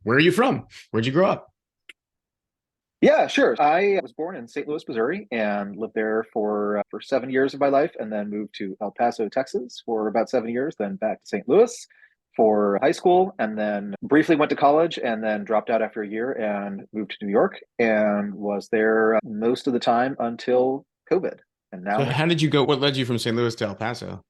Where are you from? Where'd you grow up? Yeah, sure. I was born in St. Louis, Missouri, and lived there for 7 years of my life, and then moved to El Paso, Texas, for about 7 years. Then back to St. Louis for high school, and then briefly went to college, and then dropped out after a year and moved to New York, and was there most of the time until COVID. And now So I'm how did you go? What led you from St. Louis to El Paso?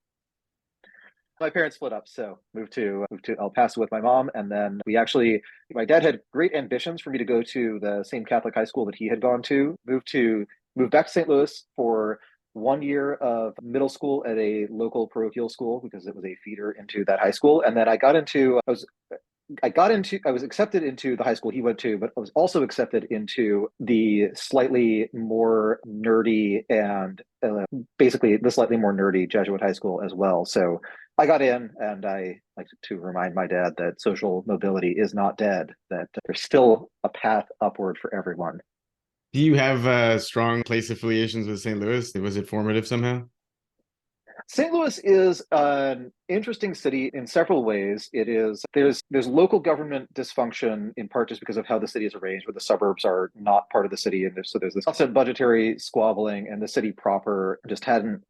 my parents split up, so moved to El Paso with my mom, and then my dad had great ambitions for me to go to the same Catholic high school that he had gone to. Moved back to St. Louis for 1 year of middle school at a local parochial school because it was a feeder into that high school, and then I was accepted into the high school he went to, but I was also accepted into the slightly more nerdy and basically the slightly more nerdy Jesuit high school as well. So I got in, and I like to remind my dad that social mobility is not dead, that there's still a path upward for everyone. Do you have strong place affiliations with St. Louis? Was it formative somehow? St. Louis is an interesting city in several ways. There's local government dysfunction in part just because of how the city is arranged, where the suburbs are not part of the city, and so there's this constant budgetary squabbling, and the city proper just hadn't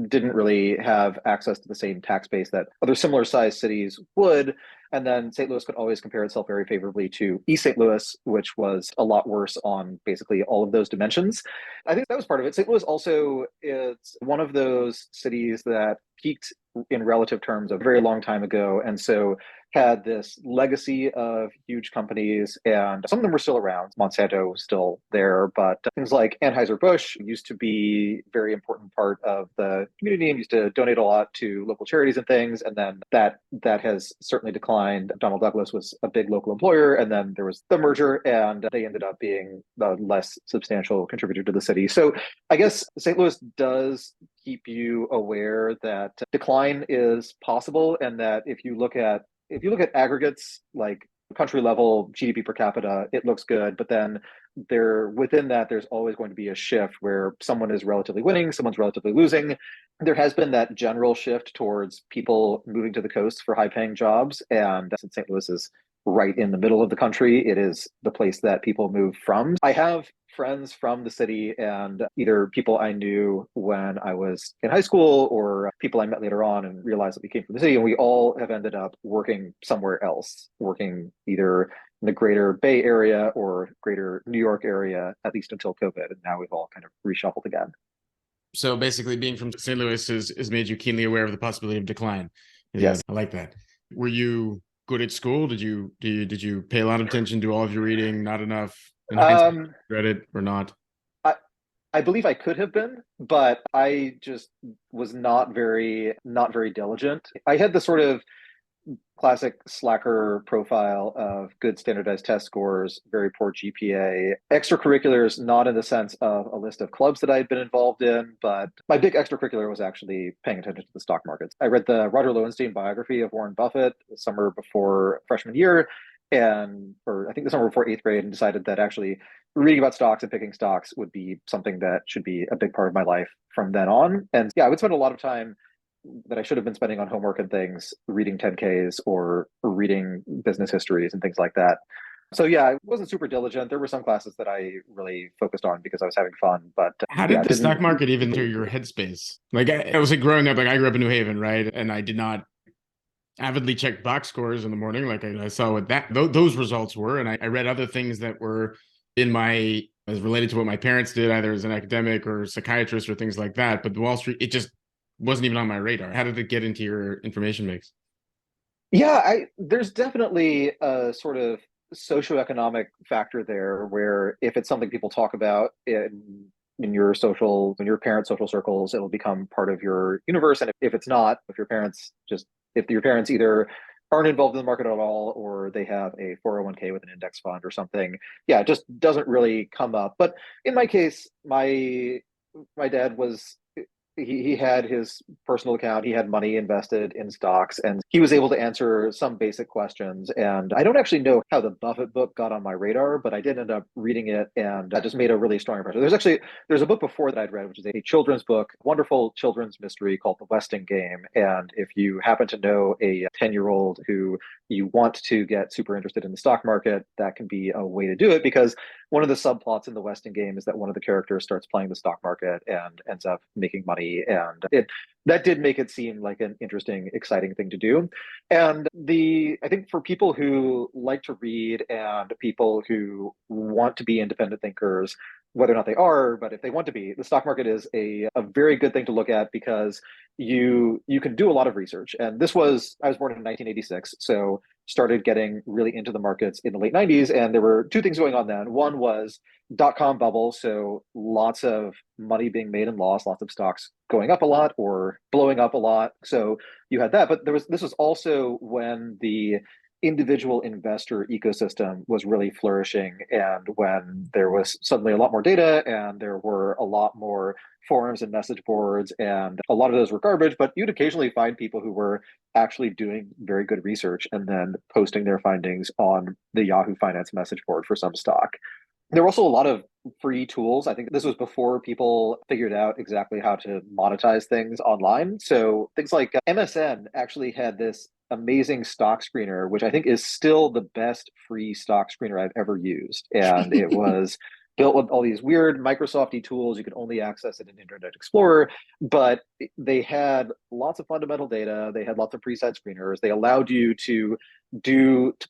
didn't really have access to the same tax base that other similar sized cities would. And then St. Louis could always compare itself very favorably to East St. Louis, which was a lot worse on basically all of those dimensions. I think that was part of it. St. Louis also is one of those cities that peaked in relative terms a very long time ago. And so had this legacy of huge companies, and some of them were still around. Monsanto was still there, but things like Anheuser-Busch used to be a very important part of the community and used to donate a lot to local charities and things. And then that has certainly declined. Donald Douglas was a big local employer, and then there was the merger, and they ended up being a less substantial contributor to the city. So I guess St. Louis does keep you aware that decline is possible, and that if you look at aggregates like country level GDP per capita, it looks good, but then within that there's always going to be a shift where someone is relatively winning, someone's relatively losing. There has been that general shift towards people moving to the coast for high paying jobs, and since St. Louis is right in the middle of the country, it is the place that people move from. I have friends from the city, and either people I knew when I was in high school or people I met later on and realized that we came from the city, and we all have ended up working somewhere else, working either in the greater Bay Area or greater New York area, at least until COVID. And now we've all kind of reshuffled again. So basically, being from St. Louis has made you keenly aware of the possibility of decline. Yeah, Yes. I like that. Were you good at school? Did you pay a lot of attention to all of your reading? Not enough in hindsight, Um, read it or not? I, I believe I could have been, but I just was not very diligent. I had the sort of classic slacker profile of good standardized test scores, very poor GPA, extracurriculars, not in the sense of a list of clubs that I had been involved in, but my big extracurricular was actually paying attention to the stock markets. I read the Roger Lowenstein biography of Warren Buffett the summer before freshman year, or I think the summer before eighth grade, and decided that actually reading about stocks and picking stocks would be something that should be a big part of my life from then on. And yeah, I would spend a lot of time that I should have been spending on homework and things, reading 10Ks or reading business histories and things like that. So yeah, I wasn't super diligent. There were some classes that I really focused on because I was having fun, but How yeah, did it the didn't. stock market even enter your headspace? Like I was like growing up, like I grew up in New Haven, right? And I did not avidly check box scores in the morning. Like I saw what those results were, and I read other things that were in my as related to what my parents did, either as an academic or psychiatrist or things like that. But Wall Street, it just wasn't even on my radar. How did it get into your information mix? Yeah, there's definitely a sort of socioeconomic factor there where if it's something people talk about in your parents' social circles, it'll become part of your universe. And if it's not, if your parents either aren't involved in the market at all or they have a 401k with an index fund or something, yeah, it just doesn't really come up. But in my case, my dad was he had his personal account, he had money invested in stocks, and he was able to answer some basic questions. And I don't actually know how the Buffett book got on my radar, but I did end up reading it, and that just made a really strong impression. There's a book before that I'd read, which is a children's book, wonderful children's mystery called The Westing Game. And if you happen to know a 10-year-old who you want to get super interested in the stock market, that can be a way to do it, because one of the subplots in the Westing Game is that one of the characters starts playing the stock market and ends up making money. And that did make it seem like an interesting, exciting thing to do. And I think for people who like to read and people who want to be independent thinkers, whether or not they are, but if they want to be, the stock market is a very good thing to look at, because you can do a lot of research. And I was born in 1986, so started getting really into the markets in the late 90s. And there were two things going on then. One was dot-com bubble, so lots of money being made and lost, lots of stocks going up a lot or blowing up a lot. So you had that, but this was also when the individual investor ecosystem was really flourishing, and when there was suddenly a lot more data and there were a lot more forums and message boards, and a lot of those were garbage, but you'd occasionally find people who were actually doing very good research and then posting their findings on the Yahoo Finance message board for some stock. There were also a lot of free tools. I think this was before people figured out exactly how to monetize things online. So things like MSN actually had this amazing stock screener, which I think is still the best free stock screener I've ever used. And it was built with all these weird Microsofty tools. You could only access it in Internet Explorer, but they had lots of fundamental data. They had lots of preset screeners. They allowed you to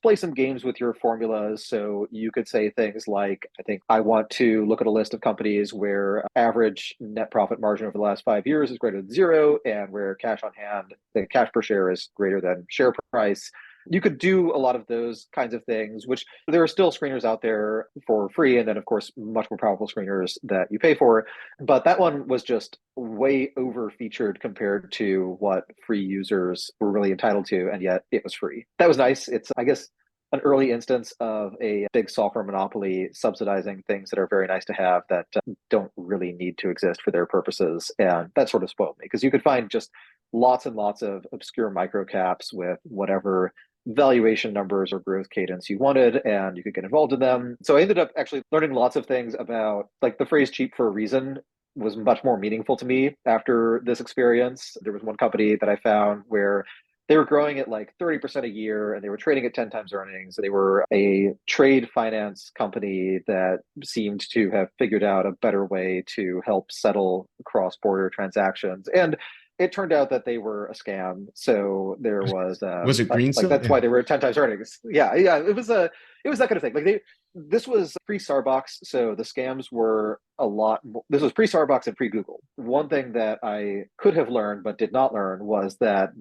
play some games with your formulas. So you could say things like, I think I want to look at a list of companies where average net profit margin over the last 5 years is greater than zero, and where cash on hand, the cash per share is greater than share price. You could do a lot of those kinds of things, which there are still screeners out there for free. And then, of course, much more powerful screeners that you pay for. But that one was just way over featured compared to what free users were really entitled to. And yet it was free. That was nice. It's, I guess, an early instance of a big software monopoly subsidizing things that are very nice to have that don't really need to exist for their purposes. And that sort of spoiled me, because you could find just lots and lots of obscure microcaps with whatever valuation numbers or growth cadence you wanted, and you could get involved in them. So I ended up actually learning lots of things about, like, the phrase cheap for a reason was much more meaningful to me after this experience. There was one company that I found where they were growing at like 30% a year, and they were trading at 10 times earnings. They were a trade finance company that seemed to have figured out a better way to help settle cross-border transactions. And it turned out that they were a scam. So there was it green like, still? that's Yeah. why they were at 10 times earnings. Yeah, yeah. It was that kind of thing. Like, this was pre-Starbucks, so the scams were a lot more. This was pre-Starbucks and pre-Google. One thing that I could have learned but did not learn was that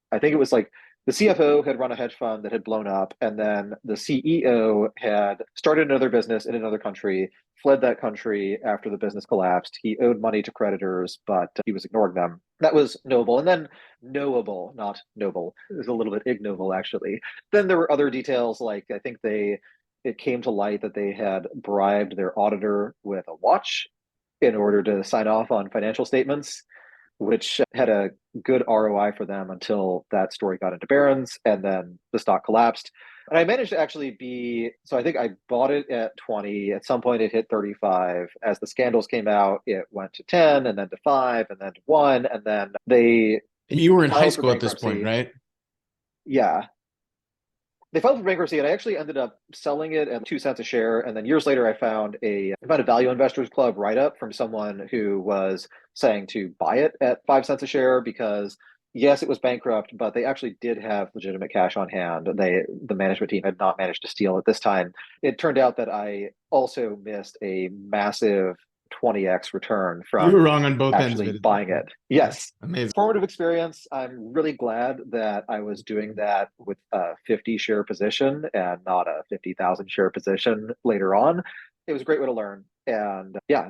I think it was like the CFO had run a hedge fund that had blown up, and then the CEO had started another business in another country, fled that country after the business collapsed. He owed money to creditors, but he was ignoring them. That was knowable. And then knowable, not noble, is a little bit ignoble, actually. Then there were other details, like I think it came to light that they had bribed their auditor with a watch in order to sign off on financial statements, which had a good ROI for them until that story got into Barron's, and then the stock collapsed. And I managed to actually so I think I bought it at 20. At some point, it hit 35. As the scandals came out, it went to 10, and then to 5, and then to 1. And then they And you were in high filed for school at this point, bankruptcy. right? Yeah. They filed for bankruptcy, and I actually ended up selling it at 2 cents a share. And then years later, I found a Value Investors Club write up from someone who was saying to buy it at 5 cents a share, because yes, it was bankrupt, but they actually did have legitimate cash on hand. The management team had not managed to steal at this time. It turned out that I also missed a massive 20x return You were from wrong on both ends of actually it. buying it. Yeah, Yes. amazing. Formative experience. I'm really glad that I was doing that with a 50 share position and not a 50,000 share position later on. It was a great way to learn. And yeah,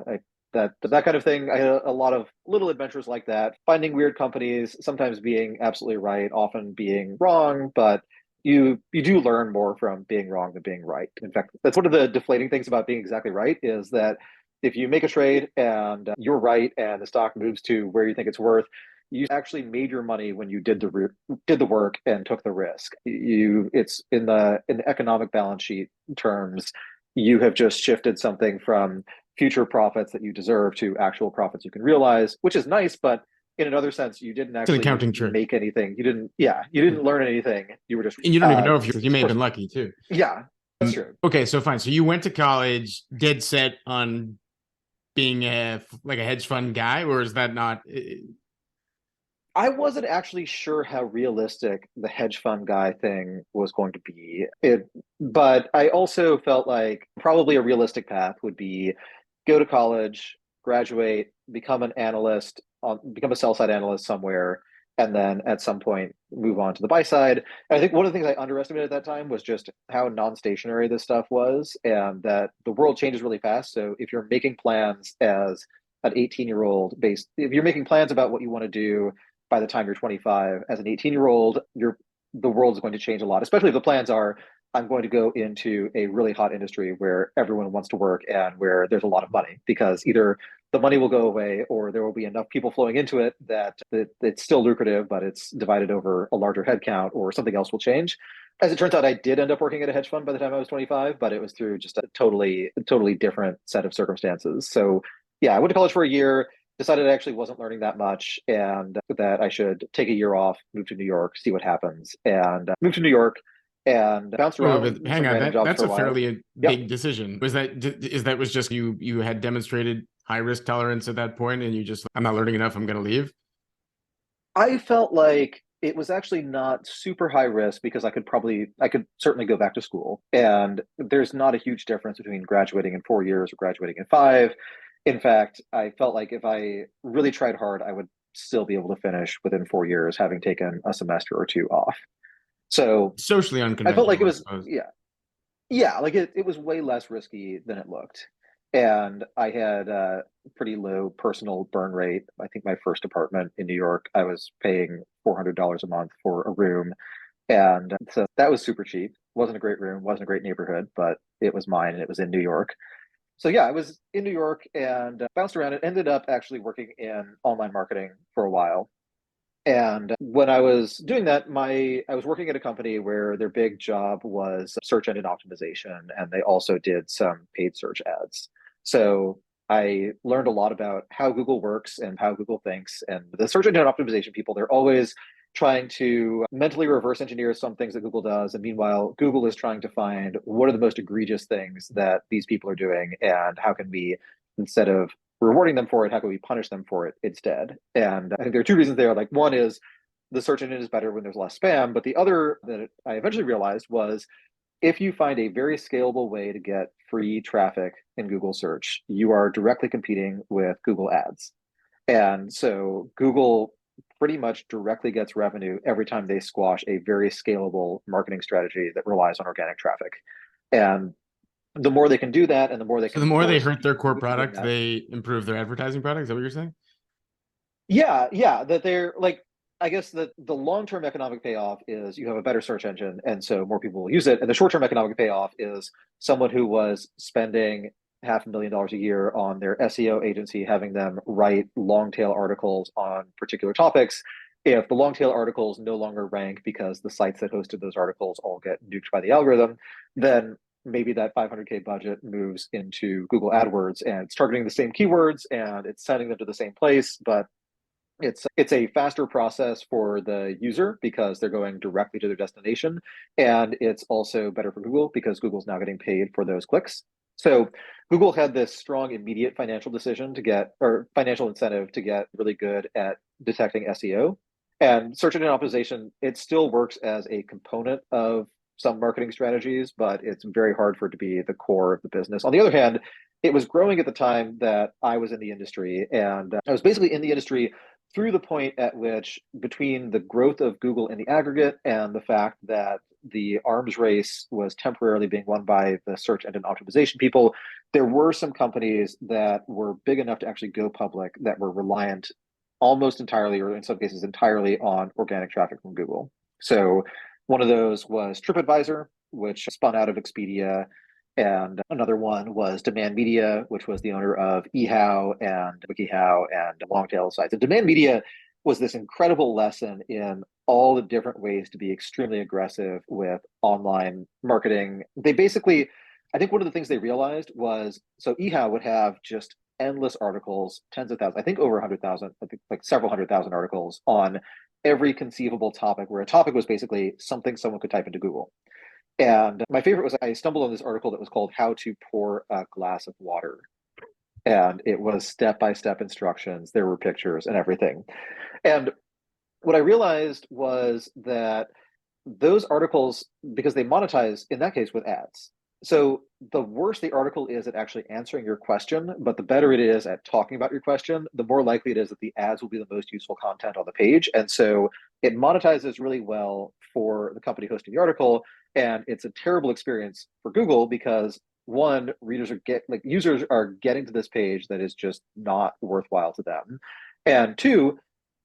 that kind of thing. I had a lot of little adventures like that, finding weird companies, sometimes being absolutely right, often being wrong, but you do learn more from being wrong than being right. In fact, that's one of the deflating things about being exactly right, is that if you make a trade and you're right and the stock moves to where you think it's worth, you actually made your money when you did the work and took the risk. It's in the economic balance sheet terms, you have just shifted something from future profits that you deserve to actual profits you can realize, which is nice, but in another sense, you didn't It's an actually accounting trick. make anything. You didn't learn anything. You were just, And you don't even know if you may have been lucky too. yeah, that's true. Okay, so fine. So you went to college dead set on being like a hedge fund guy, or is that not? I wasn't actually sure how realistic the hedge fund guy thing was going to be. But I also felt like probably a realistic path would be go to college, graduate, become an analyst, become a sell side analyst somewhere, and then at some point move on to the buy side. And I think one of the things I underestimated at that time was just how non-stationary this stuff was, and that the world changes really fast. So if you're making plans as an 18-year-old based, if you're making plans about what you want to do by the time you're 25 as an 18-year-old, the world is going to change a lot, especially if the plans are I'm going to go into a really hot industry where everyone wants to work and where there's a lot of money, because either the money will go away or there will be enough people flowing into it that it's still lucrative, but it's divided over a larger headcount, or something else will change. As it turns out, I did end up working at a hedge fund by the time I was 25, but it was through just a totally different set of circumstances. So yeah, I went to college for a year, decided I actually wasn't learning that much and that I should take a year off, move to New York, see what happens, and moved to New York and bounced Oh, but around hang some on, random jobs that's for a a while. fairly Yep. big decision. Was just you had demonstrated high risk tolerance at that point, and you just I'm not learning enough. I'm going to leave. I felt like it was actually not super high risk because I could certainly go back to school. And there's not a huge difference between graduating in 4 years or graduating in five. In fact, I felt like if I really tried hard, I would still be able to finish within 4 years, having taken a semester or two off. So Socially I felt like it unconventional, I was, suppose. yeah, like it was way less risky than it looked. And I had a pretty low personal burn rate. I think my first apartment in New York, I was paying $400 a month for a room. And so that was super cheap. Wasn't a great room, wasn't a great neighborhood, but it was mine and it was in New York. So yeah, I was in New York and bounced around and ended up actually working in online marketing for a while. And when I was doing that, I was working at a company where their big job was search engine optimization, and they also did some paid search ads. So I learned a lot about how Google works and how Google thinks. And the search engine optimization people, they're always trying to mentally reverse engineer some things that Google does. And meanwhile, Google is trying to find what are the most egregious things that these people are doing, and how can we, instead of rewarding them for it, how can we punish them for it instead? And I think there are two reasons there. Like, one is the search engine is better when there's less spam, but the other that I eventually realized was if you find a very scalable way to get free traffic in Google search, you are directly competing with Google ads. And so Google pretty much directly gets revenue every time they squash a very scalable marketing strategy that relies on organic traffic. And the more they can do that and the more they So the can more they force hurt their people core within product, that. they improve their advertising product. Is that what you're saying? Yeah, that they're like, I guess that the long-term economic payoff is you have a better search engine, and so more people will use it. And the short-term economic payoff is someone who was spending $500,000 a year on their SEO agency, having them write long tail articles on particular topics. If the long tail articles no longer rank because the sites that hosted those articles all get nuked by the algorithm, then maybe that 500K budget moves into Google AdWords, and it's targeting the same keywords and it's sending them to the same place, but it's a faster process for the user because they're going directly to their destination, and it's also better for Google because Google's now getting paid for those clicks. So Google had this strong immediate financial decision to get, or financial incentive to get really good at detecting SEO. And search engine optimization, it still works as a component of some marketing strategies, but it's very hard for it to be the core of the business. On the other hand, it was growing at the time that I was in the industry, and I was basically in the industry through the point at which, between the growth of Google in the aggregate and the fact that the arms race was temporarily being won by the search engine optimization people, there were some companies that were big enough to actually go public that were reliant almost entirely, or in some cases entirely, on organic traffic from Google. So one of those was TripAdvisor, which spun out of Expedia, And another one was Demand Media, which was the owner of eHow and WikiHow and Longtail sites. And Demand Media was this incredible lesson in all the different ways to be extremely aggressive with online marketing. They basically, I think one of the things they realized was, so eHow would have just endless articles, tens of thousands, I think over 100,000, I think like several 100,000 articles on every conceivable topic, where a topic was basically something someone could type into Google. And my favorite was, I stumbled on this article that was called How to Pour a Glass of Water. And it was step-by-step instructions. There were pictures and everything. And what I realized was that those articles, because they monetize in that case with ads. So the worse the article is at actually answering your question, but the better it is at talking about your question, the more likely it is that the ads will be the most useful content on the page. And so it monetizes really well for the company hosting the article. And it's a terrible experience for Google because one, users are getting to this page that is just not worthwhile to them. And two,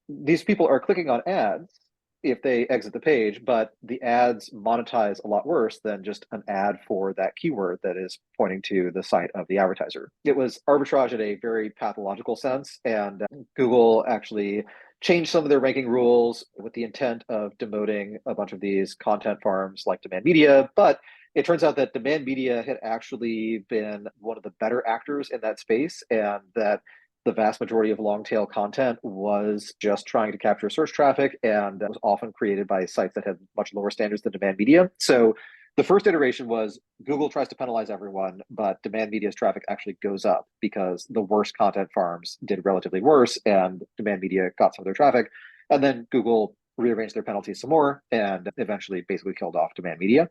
these people are clicking on ads if they exit the page, but the ads monetize a lot worse than just an ad for that keyword that is pointing to the site of the advertiser. It was arbitrage in a very pathological sense, and Google actually changed some of their ranking rules with the intent of demoting a bunch of these content farms like Demand Media. But it turns out that Demand Media had actually been one of the better actors in that space, and that the vast majority of long tail content was just trying to capture search traffic, and that was often created by sites that had much lower standards than Demand Media. So the first iteration was Google tries to penalize everyone, but Demand Media's traffic actually goes up because the worst content farms did relatively worse and Demand Media got some of their traffic. And then Google rearranged their penalties some more and eventually basically killed off Demand Media.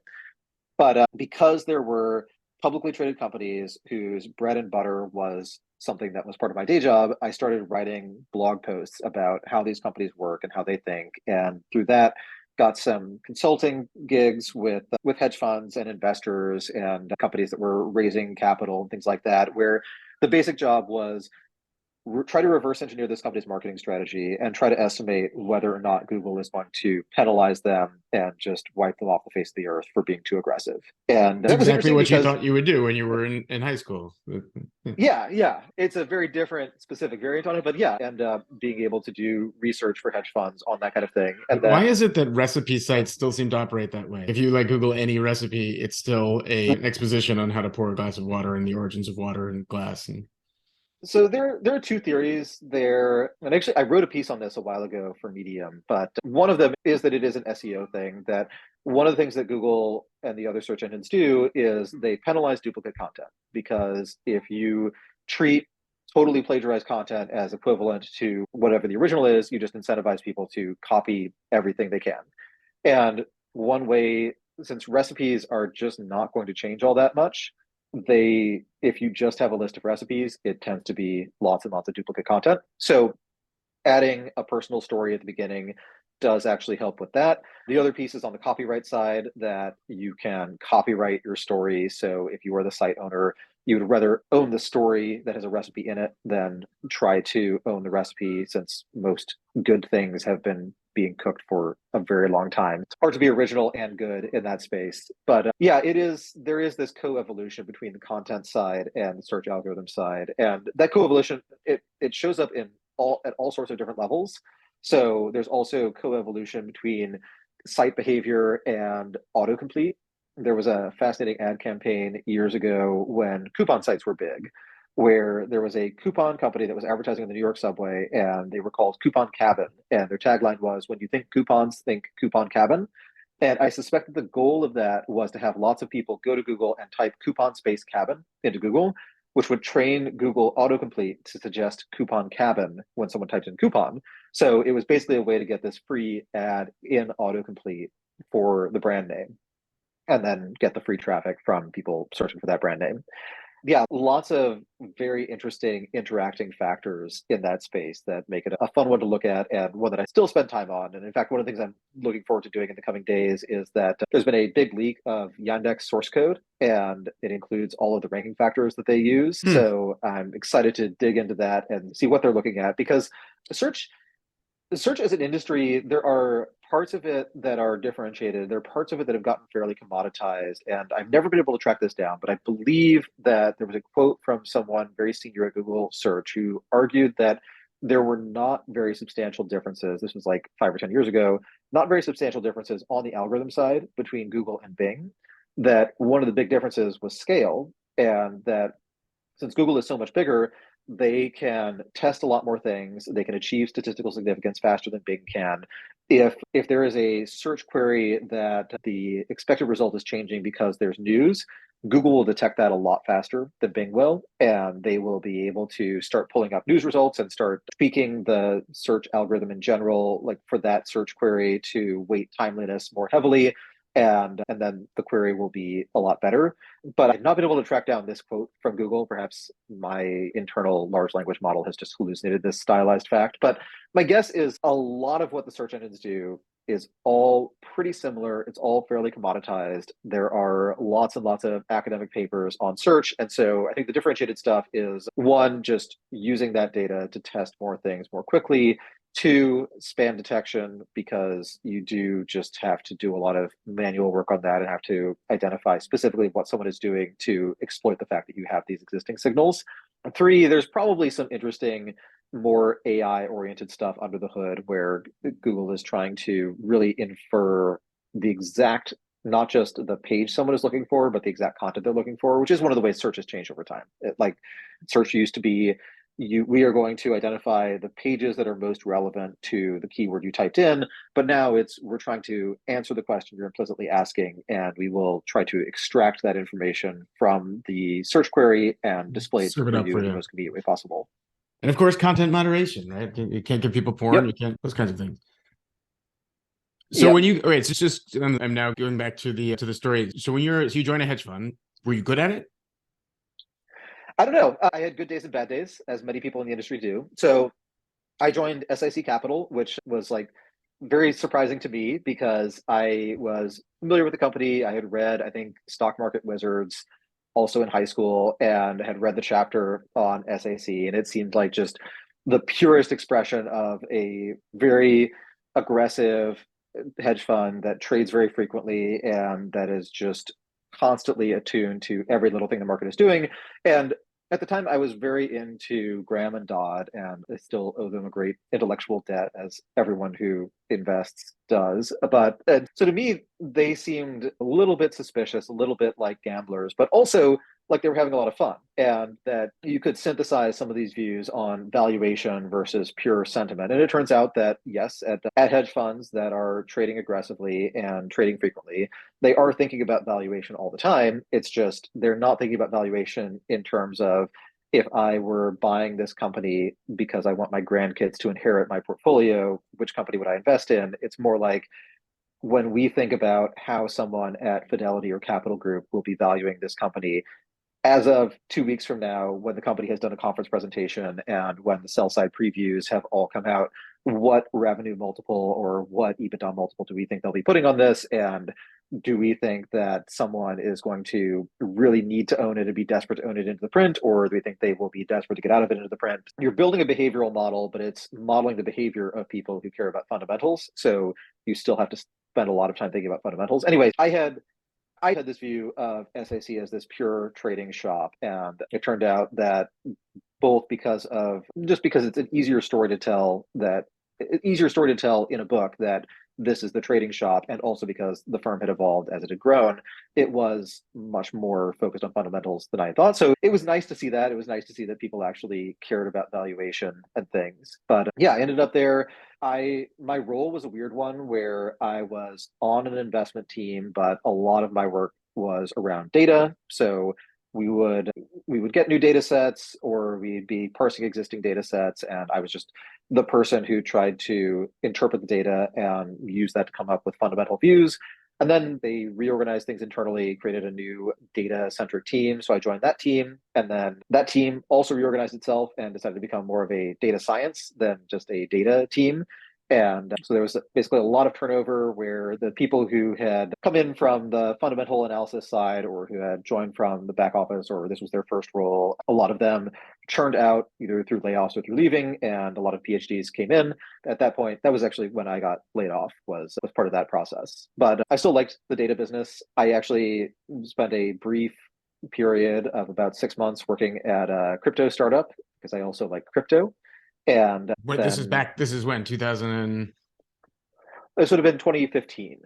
But because there were publicly traded companies whose bread and butter was something that was part of my day job, I started writing blog posts about how these companies work and how they think. And through that, got some consulting gigs with hedge funds and investors and companies that were raising capital and things like that, where the basic job was try to reverse engineer this company's marketing strategy and try to estimate whether or not Google is going to penalize them and just wipe them off the face of the earth for being too aggressive. And That's that was exactly interesting what you because thought you would do when you were in high school. yeah, it's a very different specific variant on it, but yeah, and being able to do research for hedge funds on that kind of thing. And Why then is it that recipe sites still seem to operate that way? If you like Google any recipe, it's still an exposition on how to pour a glass of water and the origins of water and glass. And so there are two theories there, and actually I wrote a piece on this a while ago for Medium, but one of them is that it is an SEO thing, that one of the things that Google and the other search engines do is they penalize duplicate content, because if you treat totally plagiarized content as equivalent to whatever the original is, you just incentivize people to copy everything they can. And one way, since recipes are just not going to change all that much, if you just have a list of recipes, it tends to be lots and lots of duplicate content. So adding a personal story at the beginning does actually help with that. The other piece is on the copyright side, that you can copyright your story. So if you are the site owner, you would rather own the story that has a recipe in it than try to own the recipe, since most good things have been being cooked for a very long time. It's hard to be original and good in that space. But yeah, there is this co-evolution between the content side and the search algorithm side. And that co-evolution, it shows up at all sorts of different levels. So there's also co-evolution between site behavior and autocomplete. There was a fascinating ad campaign years ago when coupon sites were big, where there was a coupon company that was advertising in the New York subway, and they were called Coupon Cabin. And their tagline was, "When you think coupons, think Coupon Cabin." And I suspect that the goal of that was to have lots of people go to Google and type coupon space cabin into Google, which would train Google autocomplete to suggest coupon cabin when someone typed in coupon. So it was basically a way to get this free ad in autocomplete for the brand name, and then get the free traffic from people searching for that brand name. Yeah, lots of very interesting interacting factors in that space that make it a fun one to look at, and one that I still spend time on. And in fact, one of the things I'm looking forward to doing in the coming days is that there's been a big leak of Yandex source code, and it includes all of the ranking factors that they use. So I'm excited to dig into that and see what they're looking at, because search as an industry, there are parts of it that are differentiated. There are parts of it that have gotten fairly commoditized. And I've never been able to track this down, but I believe that there was a quote from someone very senior at Google Search who argued that there were not very substantial differences. This was like 5 or 10 years ago, not very substantial differences on the algorithm side between Google and Bing. That one of the big differences was scale, and that since Google is so much bigger, they can test a lot more things. They can achieve statistical significance faster than Bing can. If there is a search query that the expected result is changing because there's news, Google will detect that a lot faster than Bing will, and they will be able to start pulling up news results and start tweaking the search algorithm in general, like for that search query to weight timeliness more heavily, and then the query will be a lot better. But I've not been able to track down this quote from Google. Perhaps my internal large language model has just hallucinated this stylized fact. But my guess is a lot of what the search engines do is all pretty similar. It's all fairly commoditized. There are lots and lots of academic papers on search. And so I think the differentiated stuff is one, just using that data to test more things more quickly. Two, spam detection, because you do just have to do a lot of manual work on that and have to identify specifically what someone is doing to exploit the fact that you have these existing signals. Three, there's probably some interesting, more AI oriented stuff under the hood where Google is trying to really infer the exact, not just the page someone is looking for, but the exact content they're looking for, which is one of the ways search has changed over time. Like search used to be, we are going to identify the pages that are most relevant to the keyword you typed in, but now we're trying to answer the question you're implicitly asking, and we will try to extract that information from the search query and display it Serve it for up you for in the you. most convenient way possible. And of course, content moderation, right? You can't give people porn. Yep. You can't, those kinds of things. So Yep. when you, all right, so it's just, I'm now going back to the story. So so you join a hedge fund, were you good at it? I don't know. I had good days and bad days, as many people in the industry do. So I joined SIC Capital, which was like very surprising to me because I was familiar with the company. I had read, I think, Stock Market Wizards also in high school, and had read the chapter on SAC, and it seemed like just the purest expression of a very aggressive hedge fund that trades very frequently and that is just constantly attuned to every little thing the market is doing. And at the time, I was very into Graham and Dodd, and I still owe them a great intellectual debt, as everyone who invests does. But so to me, they seemed a little bit suspicious, a little bit like gamblers, but also like they were having a lot of fun, and that you could synthesize some of these views on valuation versus pure sentiment. And it turns out that, yes, at hedge funds that are trading aggressively and trading frequently, they are thinking about valuation all the time. It's just they're not thinking about valuation in terms of, if I were buying this company because I want my grandkids to inherit my portfolio, which company would I invest in? It's more like, when we think about how someone at Fidelity or Capital Group will be valuing this company, as of 2 weeks from now, when the company has done a conference presentation and when the sell side previews have all come out, what revenue multiple or what EBITDA multiple do we think they'll be putting on this? And do we think that someone is going to really need to own it and be desperate to own it into the print, or do we think they will be desperate to get out of it into the print? You're building a behavioral model, but it's modeling the behavior of people who care about fundamentals. So you still have to spend a lot of time thinking about fundamentals. Anyways, I had this view of SAC as this pure trading shop, and it turned out that both because it's an easier story to tell, in a book, that this is the trading shop, and also because the firm had evolved as it had grown, it was much more focused on fundamentals than I thought. So it was nice to see that. It was nice to see that people actually cared about valuation and things. But yeah, I ended up there. My role was a weird one where I was on an investment team, but a lot of my work was around data. So we would get new data sets, or we'd be parsing existing data sets, and I was just the person who tried to interpret the data and use that to come up with fundamental views. And then they reorganized things internally, created a new data centric team. So I joined that team. And then that team also reorganized itself and decided to become more of a data science than just a data team. And so there was basically a lot of turnover where the people who had come in from the fundamental analysis side or who had joined from the back office or this was their first role, a lot of them churned out either through layoffs or through leaving, and a lot of PhDs came in. At that point, that was actually when I got laid off, was part of that process. But I still liked the data business. I actually spent a brief period of about 6 months working at a crypto startup because I also like crypto. And What this is then back? This is when 2000 and this would have been 2015.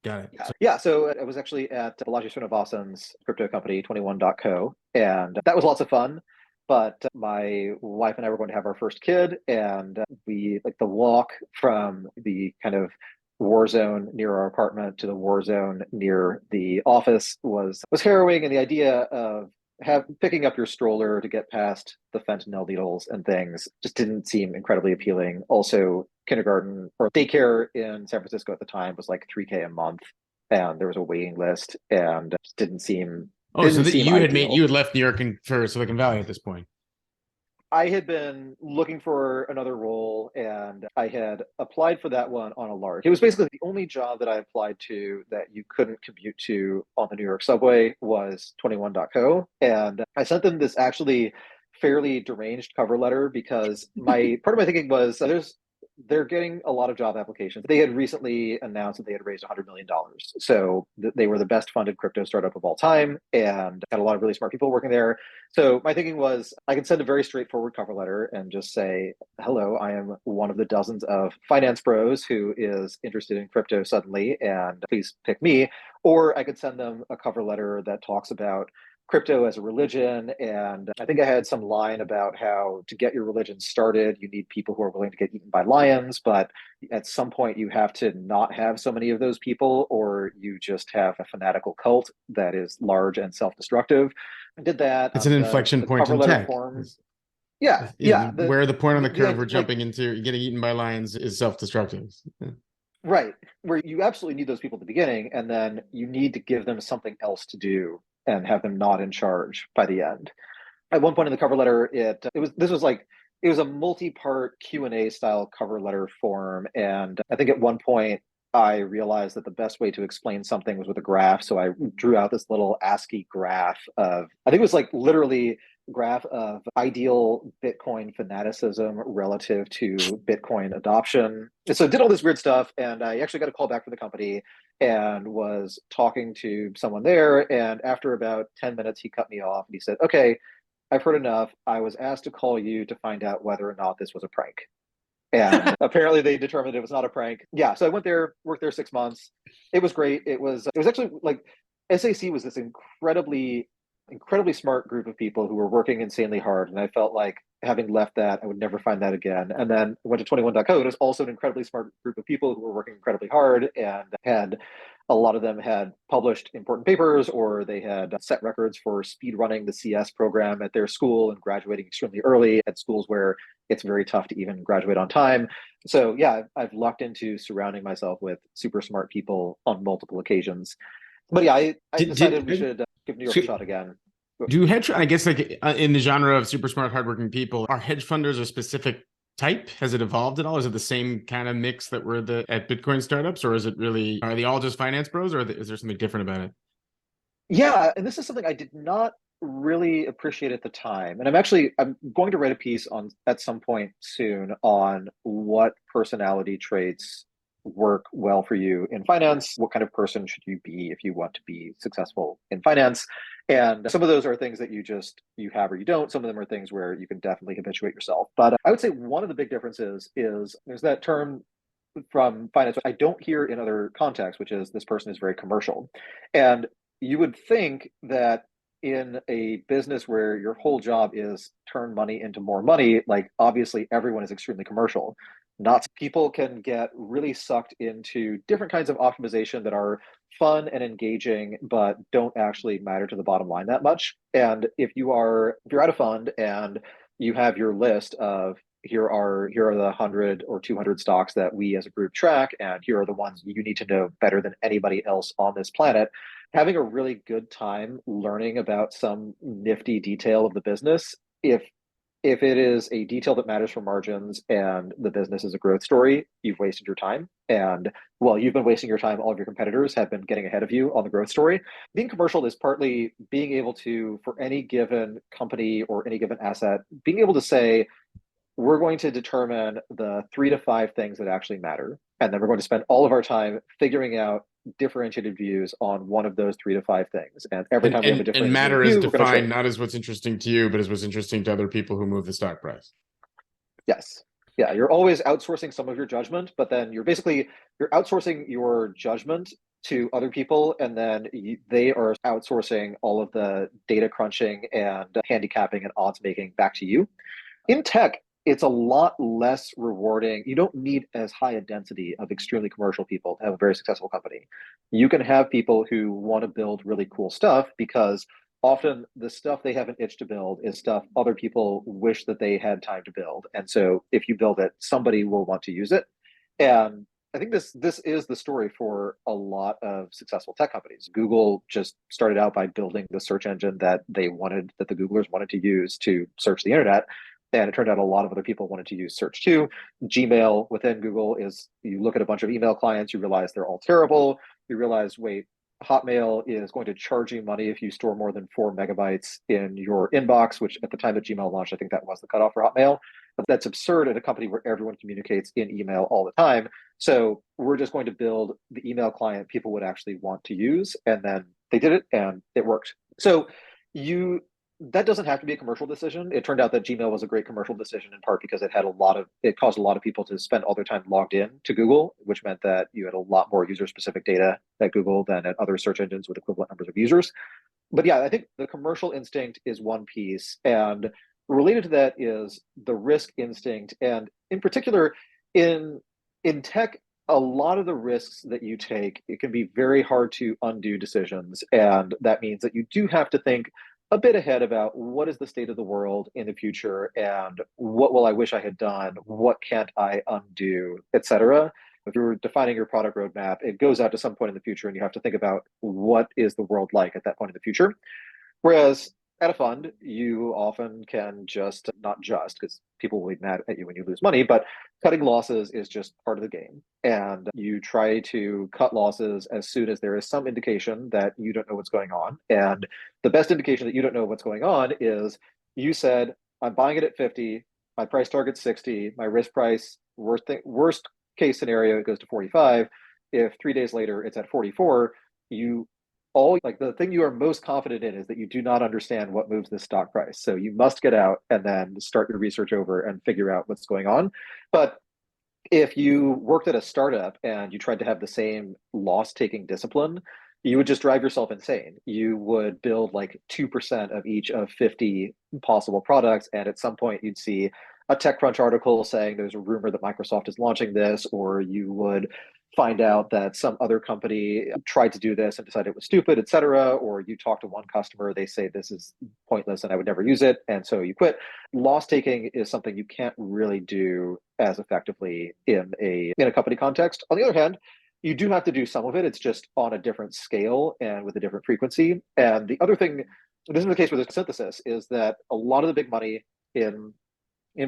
got it. Yeah. Yeah. So I was actually at Balaji Srinivasan's crypto company, 21.co. And that was lots of fun. But my wife and I were going to have our first kid. And we, like, the walk from the kind of war zone near our apartment to the war zone near the office was harrowing. And the idea of picking up your stroller to get past the fentanyl needles and things just didn't seem incredibly appealing. Also, kindergarten or daycare in San Francisco at the time was like 3K a month, and there was a waiting list, and it Oh, so didn't that seem you ideal. had left New York for Silicon Valley at this point. I had been looking for another role and I had applied for that one on a lark. It was basically the only job that I applied to that you couldn't commute to on the New York subway was 21.co. And I sent them this actually fairly deranged cover letter because my part of my thinking was they're getting a lot of job applications. They had recently announced that they had raised $100 million. So they were the best funded crypto startup of all time and had a lot of really smart people working there. So my thinking was I can send a very straightforward cover letter and just say, hello, I am one of the dozens of finance bros who is interested in crypto suddenly, and please pick me. Or I could send them a cover letter that talks about crypto as a religion. And I think I had some line about how to get your religion started, you need people who are willing to get eaten by lions. But at some point, you have to not have so many of those people, or you just have a fanatical cult that is large and self destructive. I did that. It's an inflection The point cover in letter tech. form. Yeah, Yeah, yeah. where the point on the curve we're Like jumping into getting eaten by lions is self-destructive. right, where you absolutely need those people at the beginning, and then you need to give them something else to do and have them not in charge by the end. At one point in the cover letter, it was a multi-part Q&A style cover letter form, and I think at one point I realized that the best way to explain something was with a graph, so I drew out this little ASCII graph of, I think it was like literally graph of ideal Bitcoin fanaticism relative to Bitcoin adoption. So I did all this weird stuff, and I actually got a call back from the company and was talking to someone there. And after about 10 minutes, he cut me off and he said, okay, I've heard enough. I was asked to call you to find out whether or not this was a prank. And apparently they determined it was not a prank. Yeah, so I went there, worked there 6 months. It was great. It was actually like SAC was this incredibly smart group of people who were working insanely hard. And I felt like having left that, I would never find that again. And then I went to 21.co. It was also an incredibly smart group of people who were working incredibly hard and had a lot of them had published important papers or they had set records for speed running the CS program at their school and graduating extremely early at schools where it's very tough to even graduate on time. So yeah, I've lucked into surrounding myself with super smart people on multiple occasions. But yeah, I decided we should give New York a shot again. Do hedge? I guess like in the genre of super smart, hardworking people, are hedge funders a specific type? Has it evolved at all? Is it the same kind of mix that were at Bitcoin startups, or is it really are they all just finance bros, or is there something different about it? Yeah, and this is something I did not really appreciate at the time. And I'm going to write a piece on at some point soon on what personality traits work well for you in finance. What kind of person should you be if you want to be successful in finance? And some of those are things that you have or you don't. Some of them are things where you can definitely habituate yourself. But I would say one of the big differences is there's that term from finance, which I don't hear in other contexts, which is this person is very commercial. And you would think that in a business where your whole job is turn money into more money, like obviously everyone is extremely commercial. Not people can get really sucked into different kinds of optimization that are fun and engaging, but don't actually matter to the bottom line that much. And if you're at a fund and you have your list of here are the 100 or 200 stocks that we as a group track, and here are the ones you need to know better than anybody else on this planet. Having a really good time learning about some nifty detail of the business, if If it is a detail that matters for margins and the business is a growth story, you've wasted your time. And well, you've been wasting your time. All of your competitors have been getting ahead of you on the growth story. Being commercial is partly being able to, for any given company or any given asset, being able to say, we're going to determine the 3 to 5 things that actually matter. And then we're going to spend all of our time figuring out differentiated views on one of those 3 to 5 things. And every time we have a And differentiated matter is view, we're going to show defined it. not as what's interesting to you, but as what's interesting to other people who move the stock price. Yes. Yeah, you're always outsourcing some of your judgment, but then you're outsourcing your judgment to other people, and then they are outsourcing all of the data crunching and handicapping and odds making back to you. In tech, it's a lot less rewarding. You don't need as high a density of extremely commercial people to have a very successful company. You can have people who want to build really cool stuff because often the stuff they have an itch to build is stuff other people wish that they had time to build. And so if you build it, somebody will want to use it. And I think this is the story for a lot of successful tech companies. Google just started out by building the search engine that that the Googlers wanted to use to search the internet. And it turned out a lot of other people wanted to use search too. Gmail within Google is, you look at a bunch of email clients, you realize they're all terrible. You realize, wait, Hotmail is going to charge you money if you store more than 4 MB in your inbox, which at the time that Gmail launched, I think that was the cutoff for Hotmail. But that's absurd at a company where everyone communicates in email all the time. So we're just going to build the email client people would actually want to use. And then they did it and it worked. So you that doesn't have to be a commercial decision. It turned out that Gmail was a great commercial decision in part because it caused a lot of people to spend all their time logged in to Google, which meant that you had a lot more user specific data at Google than at other search engines with equivalent numbers of users. But yeah, I think the commercial instinct is one piece. And related to that is the risk instinct. And in particular, in tech, a lot of the risks that you take, it can be very hard to undo decisions. And that means that you do have to think a bit ahead about what is the state of the world in the future and what will I wish I had done, what can't I undo, etc. If you're defining your product roadmap, it goes out to some point in the future and you have to think about what is the world like at that point in the future. Whereas at a fund, you often can just, not just, because people will be mad at you when you lose money, but cutting losses is just part of the game. And you try to cut losses as soon as there is some indication that you don't know what's going on. And the best indication that you don't know what's going on is you said, I'm buying it at 50, my price target's 60, my risk price, worst case scenario, it goes to 45. If 3 days later it's at 44, you all like the thing you are most confident in is that you do not understand what moves this stock price. So you must get out and then start your research over and figure out what's going on. But if you worked at a startup and you tried to have the same loss taking discipline, you would just drive yourself insane. You would build like 2% of each of 50 possible products. And at some point, you'd see a TechCrunch article saying there's a rumor that Microsoft is launching this, or you would find out that some other company tried to do this and decided it was stupid, et cetera. Or you talk to one customer, they say this is pointless and I would never use it. And so you quit. Loss taking is something you can't really do as effectively in a company context. On the other hand, you do have to do some of it. It's just on a different scale and with a different frequency. And the other thing, this is the case with the synthesis, is that a lot of the big money in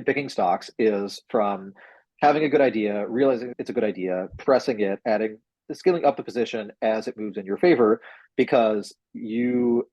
picking stocks is from having a good idea, realizing it's a good idea, pressing it, scaling up the position as it moves in your favor, because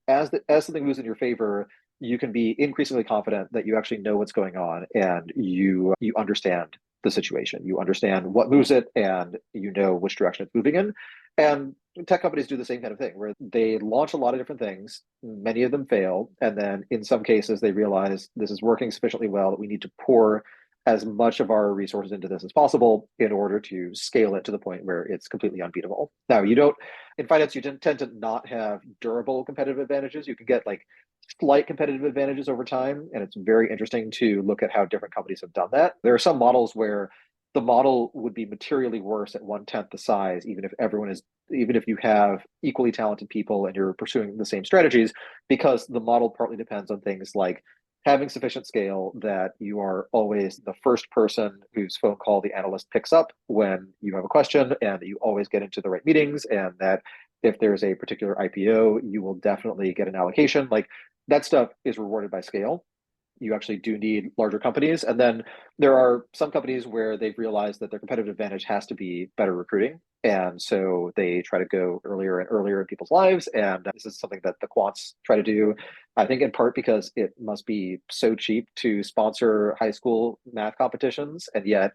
as something moves in your favor, you can be increasingly confident that you actually know what's going on and you understand the situation. You understand what moves it and you know which direction it's moving in. And tech companies do the same kind of thing where they launch a lot of different things. Many of them fail. And then in some cases, they realize this is working sufficiently well that we need to pour as much of our resources into this as possible in order to scale it to the point where it's completely unbeatable. Now, in finance, you tend to not have durable competitive advantages. You can get like slight competitive advantages over time. And it's very interesting to look at how different companies have done that. There are some models where the model would be materially worse at 1/10 the size, even if you have equally talented people and you're pursuing the same strategies, because the model partly depends on things like having sufficient scale that you are always the first person whose phone call the analyst picks up when you have a question, and that you always get into the right meetings, and that if there's a particular IPO, you will definitely get an allocation. Like that stuff is rewarded by scale. you actually do need larger companies. And then there are some companies where they've realized that their competitive advantage has to be better recruiting. And so they try to go earlier and earlier in people's lives. And this is something that the quants try to do, I think, in part because it must be so cheap to sponsor high school math competitions. And yet,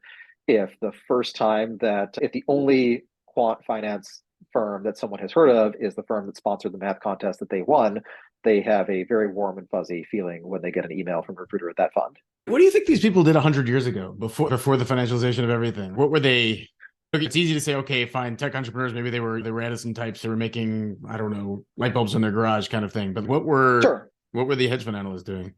if the only quant finance firm that someone has heard of is the firm that sponsored the math contest that they won, they have a very warm and fuzzy feeling when they get an email from a recruiter at that fund. What do you think these people did 100 years ago, before the financialization of everything? What were they? Look, it's easy to say, okay, fine, tech entrepreneurs, maybe they were Edison types, they were making, I don't know, light bulbs in their garage kind of thing. But Sure. what were the hedge fund analysts doing?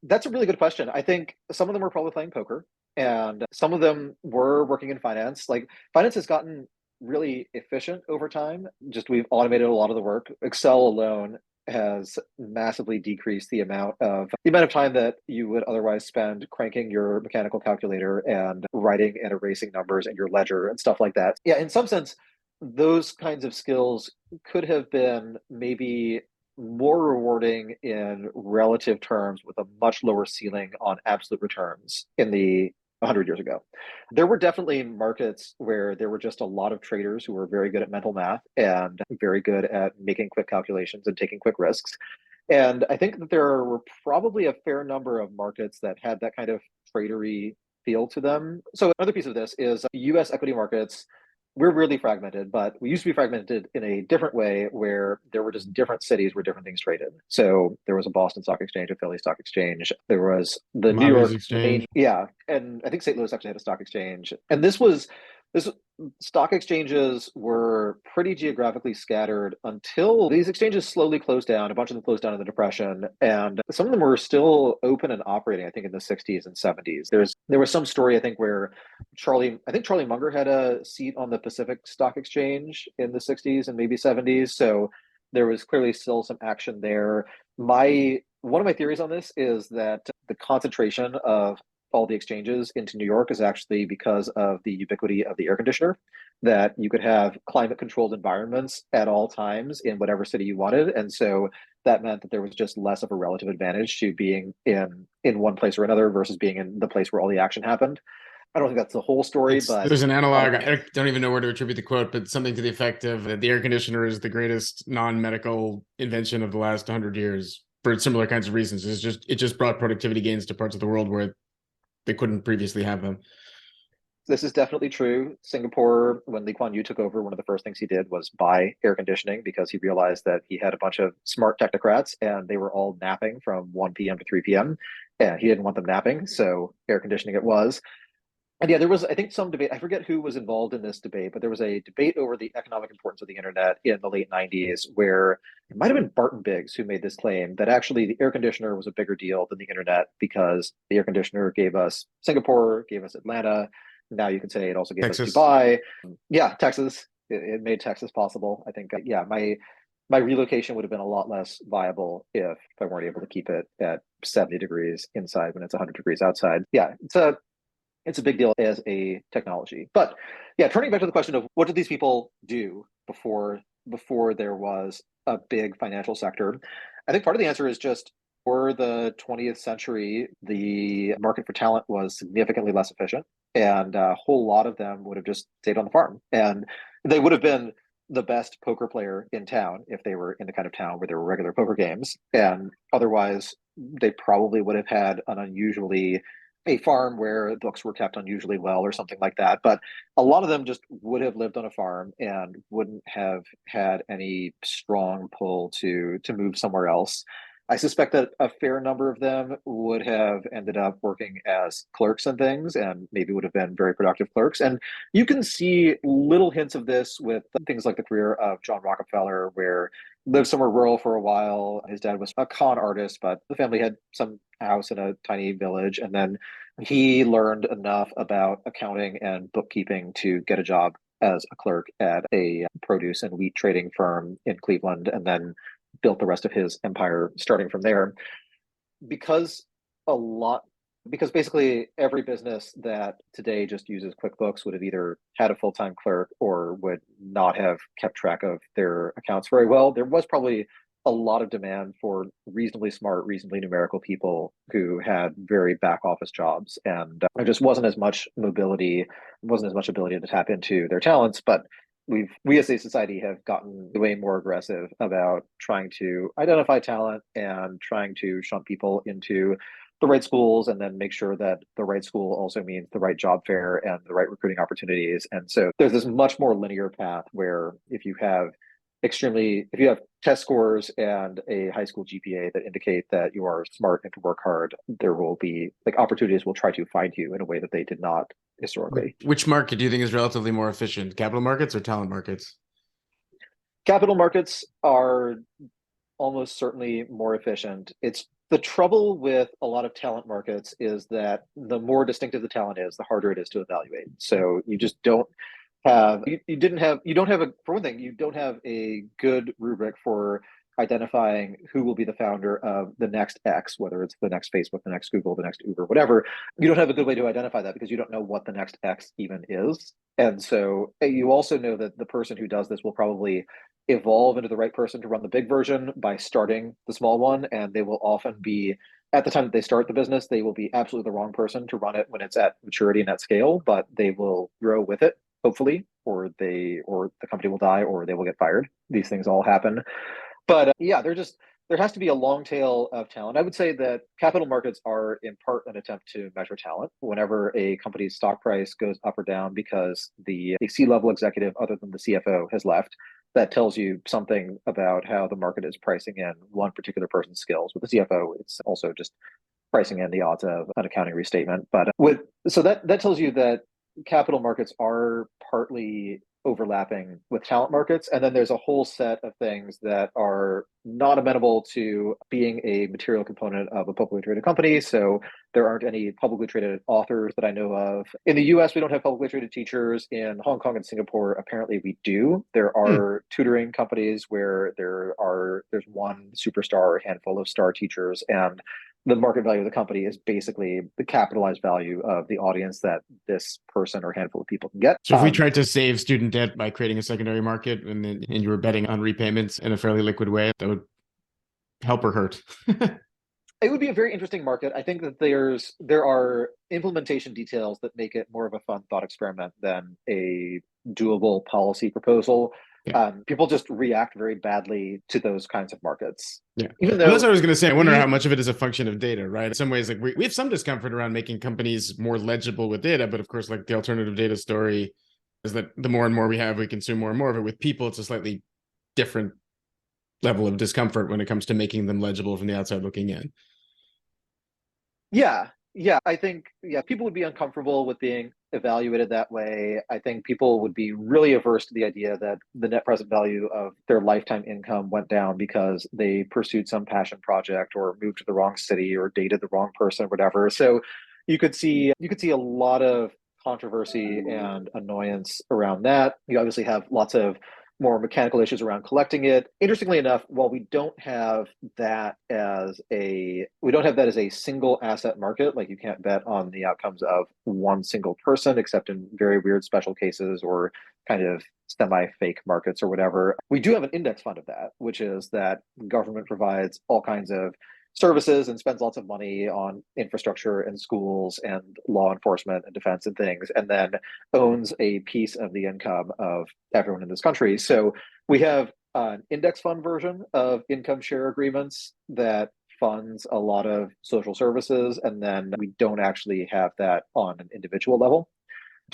That's a really good question. I think some of them were probably playing poker, and some of them were working in finance. Like, finance has gotten really efficient over time. Just we've automated a lot of the work. Excel alone has massively decreased the amount of time that you would otherwise spend cranking your mechanical calculator and writing and erasing numbers in your ledger and stuff like that. Yeah, in some sense, those kinds of skills could have been maybe more rewarding in relative terms with a much lower ceiling on absolute returns in the 100 years ago. There were definitely markets where there were just a lot of traders who were very good at mental math and very good at making quick calculations and taking quick risks. And I think that there were probably a fair number of markets that had that kind of tradery feel to them. So another piece of this is US equity markets. We're really fragmented, but we used to be fragmented in a different way where there were just different cities where different things traded. So there was a Boston Stock Exchange, a Philly Stock Exchange. There was the New Commodities York main, exchange. yeah. And I think St. Louis actually had a stock exchange. And this stock exchanges were pretty geographically scattered until these exchanges slowly closed down. A bunch of them closed down in the Depression, and some of them were still open and operating, I think, in the 60s and 70s. There was some story, I think, where Charlie Munger had a seat on the Pacific Stock Exchange in the 60s and maybe 70s. So there was clearly still some action there. My One of my theories on this is that the concentration of all the exchanges into New York is actually because of the ubiquity of the air conditioner, that you could have climate controlled environments at all times in whatever city you wanted. And so that meant that there was just less of a relative advantage to being in one place or another versus being in the place where all the action happened. I don't think that's the whole story, but There's an analog. I don't even know where to attribute the quote, but something to the effect of that the air conditioner is the greatest non-medical invention of the last 100 years for similar kinds of reasons. It just brought productivity gains to parts of the world where they couldn't previously have them. this is definitely true. Singapore, when Lee Kuan Yew took over, one of the first things he did was buy air conditioning because he realized that he had a bunch of smart technocrats and they were all napping from 1 p.m. to 3 p.m. And he didn't want them napping, so air conditioning it was. And yeah, there was, I think, some debate. I forget who was involved in this debate, but there was a debate over the economic importance of the internet in the late 90s, where it might have been Barton Biggs who made this claim that actually the air conditioner was a bigger deal than the internet because the air conditioner gave us Singapore, gave us Atlanta. Now you can say it also gave us Texas. Dubai. Yeah, Texas. It made Texas possible. I think, yeah, my relocation would have been a lot less viable if I weren't able to keep it at 70 degrees inside when it's 100 degrees outside. Yeah, it's a big deal as a technology. But yeah, turning back to the question of what did these people do before there was a big financial sector, I think part of the answer is just for the 20th century, the market for talent was significantly less efficient, and a whole lot of them would have just stayed on the farm, and they would have been the best poker player in town if they were in the kind of town where there were regular poker games, and otherwise they probably would have had an unusually a farm where books were kept unusually well or something like that. But a lot of them just would have lived on a farm and wouldn't have had any strong pull to move somewhere else. I suspect that a fair number of them would have ended up working as clerks and things, and maybe would have been very productive clerks. And you can see little hints of this with things like the career of John Rockefeller, where lived somewhere rural for a while. His dad was a con artist, but the family had some house in a tiny village. And then he learned enough about accounting and bookkeeping to get a job as a clerk at a produce and wheat trading firm in Cleveland, and then built the rest of his empire starting from there. Because a lot because basically every business that today just uses QuickBooks would have either had a full-time clerk or would not have kept track of their accounts very well. There was probably a lot of demand for reasonably smart, reasonably numerical people who had very back office jobs, and there just wasn't as much mobility, wasn't as much ability to tap into their talents. But we as a society have gotten way more aggressive about trying to identify talent and trying to shunt people into the right schools, and then make sure that the right school also means the right job fair and the right recruiting opportunities. And so there's this much more linear path where if you have test scores and a high school GPA that indicate that you are smart and can work hard, there will be like opportunities will try to find you in a way that they did not historically. Which market do you think is relatively more efficient, capital markets or talent markets? Capital markets are almost certainly more efficient. It's the trouble with a lot of talent markets is that the more distinctive the talent is, the harder it is to evaluate. So you just don't have you don't have a for one thing, you don't have a good rubric for identifying who will be the founder of the next X, whether it's the next Facebook, the next Google, the next Uber, whatever. You don't have a good way to identify that because you don't know what the next X even is. And so you also know that the person who does this will probably evolve into the right person to run the big version by starting the small one. And they will often be, at the time that they start the business, they will be absolutely the wrong person to run it when it's at maturity and at scale, but they will grow with it, hopefully, or the company will die or they will get fired. These things all happen. But yeah, there has to be a long tail of talent. I would say that capital markets are in part an attempt to measure talent. Whenever a company's stock price goes up or down because a C-level executive other than the CFO has left, that tells you something about how the market is pricing in one particular person's skills. With the CFO, it's also just pricing in the odds of an accounting restatement. But that tells you that capital markets are partly overlapping with talent markets. And then there's a whole set of things that are not amenable to being a material component of a publicly traded company. So there aren't any publicly traded authors that I know of. In the US, we don't have publicly traded teachers. In Hong Kong and Singapore, apparently we do. There are tutoring companies where there's one superstar or a handful of star teachers, and the market value of the company is basically the capitalized value of the audience that this person or handful of people can get. So if we tried to save student debt by creating a secondary market and you were betting on repayments in a fairly liquid way, that would help or hurt? It would be a very interesting market. I think that there are implementation details that make it more of a fun thought experiment than a doable policy proposal. Yeah. People just react very badly to those kinds of markets. Yeah. Even though that's what I was going to say. I wonder how much of it is a function of data, right? In some ways, like we have some discomfort around making companies more legible with data, but of course, like the alternative data story is that the more and more we have, we consume more and more of it. With people, it's a slightly different level of discomfort when it comes to making them legible from the outside looking in. Yeah. I think people would be uncomfortable with being evaluated that way. I think people would be really averse to the idea that the net present value of their lifetime income went down because they pursued some passion project or moved to the wrong city or dated the wrong person or whatever. So you could see a lot of controversy and annoyance around that. You obviously have lots of more mechanical issues around collecting it. Interestingly enough, while we don't have that as a single asset market, like you can't bet on the outcomes of one single person, except in very weird special cases or kind of semi-fake markets or whatever. We do have an index fund of that, which is that government provides all kinds of services and spends lots of money on infrastructure and schools and law enforcement and defense and things, and then owns a piece of the income of everyone in this country. So we have an index fund version of income share agreements that funds a lot of social services, and then we don't actually have that on an individual level.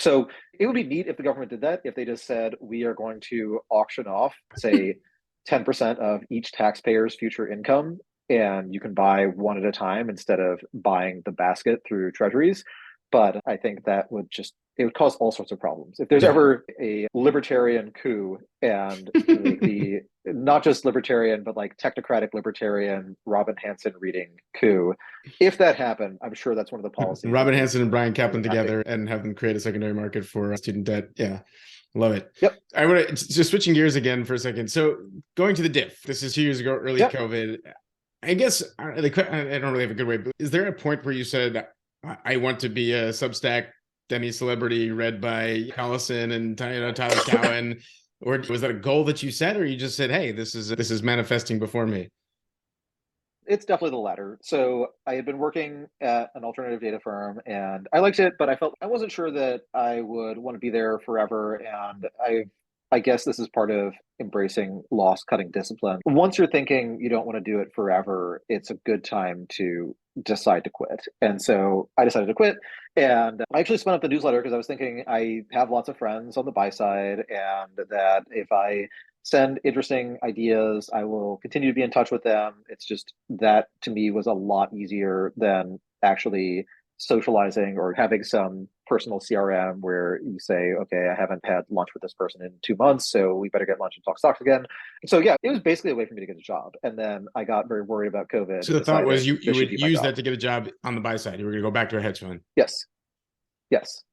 So it would be neat if the government did that, if they just said, we are going to auction off, say, 10% of each taxpayer's future income, and you can buy one at a time instead of buying the basket through treasuries. But I think it would cause all sorts of problems. If there's ever a libertarian coup and the not just libertarian, but like technocratic libertarian Robin Hanson reading coup, if that happened, I'm sure that's one of the policies. Robin Hanson and Brian Kaplan together and have them create a secondary market for student debt. Yeah. Love it. Yep. I want to just switching gears again for a second. So going to the diff, this is 2 years ago, early COVID. I guess I don't really have a good way, but is there a point where you said, I want to be a Substack Demi celebrity read by Collison and Tyler Cowen? Or was that a goal that you set, or you just said, "Hey, this is manifesting before me"? It's definitely the latter. So I had been working at an alternative data firm and I liked it, but I felt I wasn't sure that I would want to be there forever. And I guess this is part of embracing loss cutting discipline. Once you're thinking you don't want to do it forever, it's a good time to decide to quit. And so I decided to quit. And I actually spun up the newsletter because I was thinking I have lots of friends on the buy side, and that if I send interesting ideas, I will continue to be in touch with them. It's just that to me was a lot easier than actually socializing or having some personal CRM where you say, okay, I haven't had lunch with this person in 2 months, so we better get lunch and talk stocks again. So yeah, it was basically a way for me to get a job. And then I got very worried about COVID So and the thought was decided you this should would be my use job. that to get a job on the buy side. You were going to go back to a hedge fund. Yes, yes.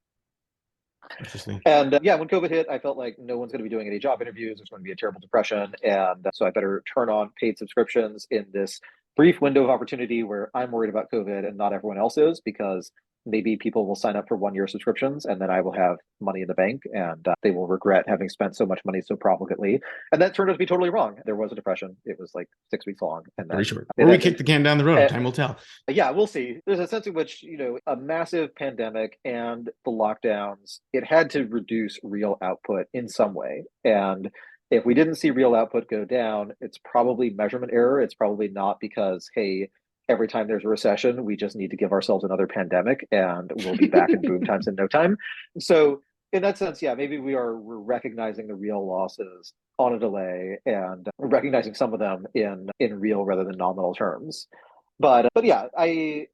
Interesting. And yeah, when COVID hit, I felt like no one's going to be doing any job interviews. There's going to be a terrible depression. And so I better turn on paid subscriptions in this brief window of opportunity where I'm worried about COVID and not everyone else is, because maybe people will sign up for 1 year subscriptions and then I will have money in the bank and they will regret having spent so much money so profligately. And that turned out to be totally wrong. There was a depression. It was like 6 weeks long and Very then short. it Or we ended. kick the can down the road. And Time will tell. yeah, we'll see. There's a sense in which, a massive pandemic and the lockdowns, it had to reduce real output in some way. And if we didn't see real output go down, it's probably measurement error. It's probably not because, hey, every time there's a recession, we just need to give ourselves another pandemic and we'll be back in boom times in no time. So in that sense, yeah, maybe we're recognizing the real losses on a delay and recognizing some of them in real rather than nominal terms. But yeah, I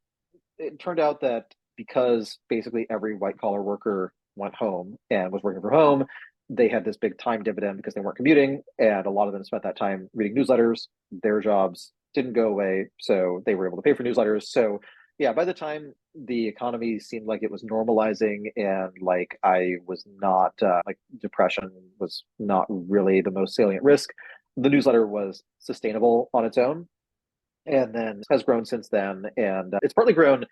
it turned out that because basically every white collar worker went home and was working from home, they had this big time dividend because they weren't commuting, and a lot of them spent that time reading newsletters. Their jobs didn't go away, so they were able to pay for newsletters. So yeah, by the time the economy seemed like it was normalizing and like I was not like depression was not really the most salient risk, the newsletter was sustainable on its own and then has grown since then. And it's partly grown.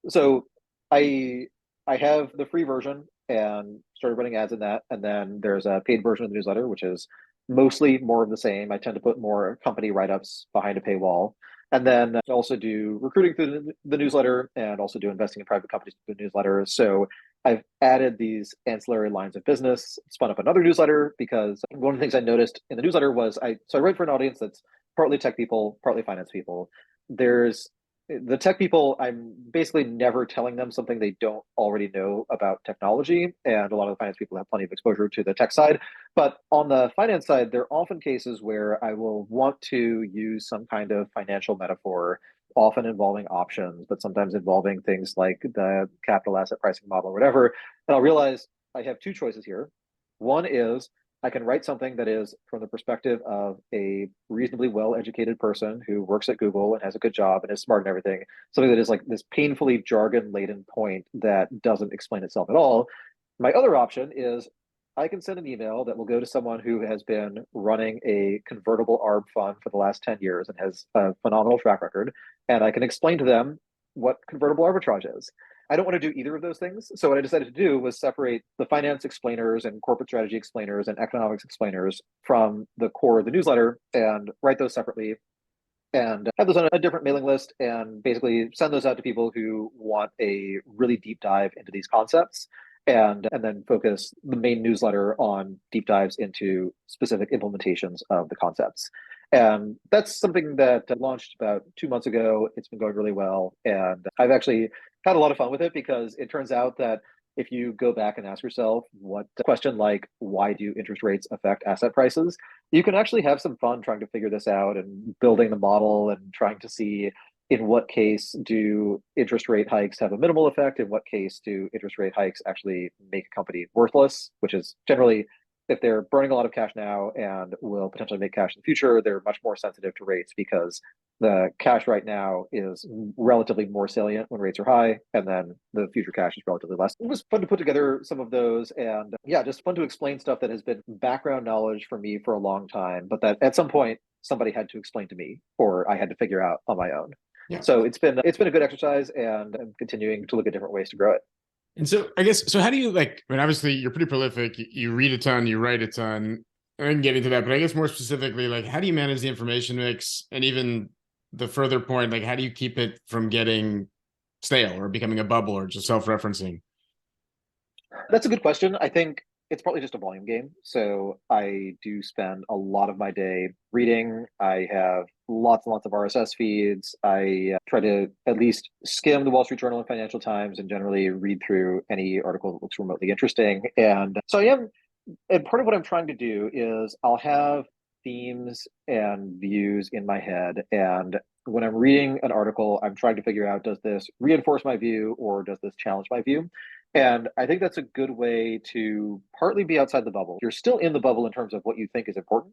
So I I have the free version and started running ads in that, and then there's a paid version of the newsletter, which is mostly more of the same. I tend to put more company write ups behind a paywall. And then I also do recruiting through the newsletter and also do investing in private companies through the newsletter. So I've added these ancillary lines of business, spun up another newsletter because one of the things I noticed in the newsletter was I write for an audience that's partly tech people, partly finance people. There's the tech people, I'm basically never telling them something they don't already know about technology. And a lot of the finance people have plenty of exposure to the tech side. But on the finance side, there are often cases where I will want to use some kind of financial metaphor, often involving options, but sometimes involving things like the capital asset pricing model or whatever. And I'll realize I have two choices here. One is I can write something that is from the perspective of a reasonably well-educated person who works at Google and has a good job and is smart and everything. Something that is like this painfully jargon-laden point that doesn't explain itself at all. My other option is I can send an email that will go to someone who has been running a convertible ARB fund for the last 10 years and has a phenomenal track record. And I can explain to them what convertible arbitrage is. I don't want to do either of those things. So what I decided to do was separate the finance explainers and corporate strategy explainers and economics explainers from the core of the newsletter and write those separately and have those on a different mailing list and basically send those out to people who want a really deep dive into these concepts and then focus the main newsletter on deep dives into specific implementations of the concepts. And that's something that launched about 2 months ago. It's been going really well. And I've actually had a lot of fun with it because it turns out that if you go back and ask yourself what question like, why do interest rates affect asset prices? You can actually have some fun trying to figure this out and building the model and trying to see in what case do interest rate hikes have a minimal effect? In what case do interest rate hikes actually make a company worthless? Which is generally, if they're burning a lot of cash now and will potentially make cash in the future, they're much more sensitive to rates because the cash right now is relatively more salient when rates are high, and then the future cash is relatively less. It was fun to put together some of those, and yeah, just fun to explain stuff that has been background knowledge for me for a long time, but that at some point somebody had to explain to me, or I had to figure out on my own. Yeah. So it's been a good exercise, and I'm continuing to look at different ways to grow it. And so I guess, so how do you like, I mean, obviously you're pretty prolific. You read a ton, you write a ton. I'm getting to that, but I guess more specifically, like, how do you manage the information mix, and even the further point, like, how do you keep it from getting stale or becoming a bubble or just self-referencing? That's a good question. I think it's probably just a volume game. So I do spend a lot of my day reading. I have lots and lots of RSS feeds. I try to at least skim the Wall Street Journal and Financial Times and generally read through any article that looks remotely interesting. And so I am, and part of what I'm trying to do is I'll have themes and views in my head. And when I'm reading an article, I'm trying to figure out, does this reinforce my view or does this challenge my view? And I think that's a good way to partly be outside the bubble. You're still in the bubble in terms of what you think is important,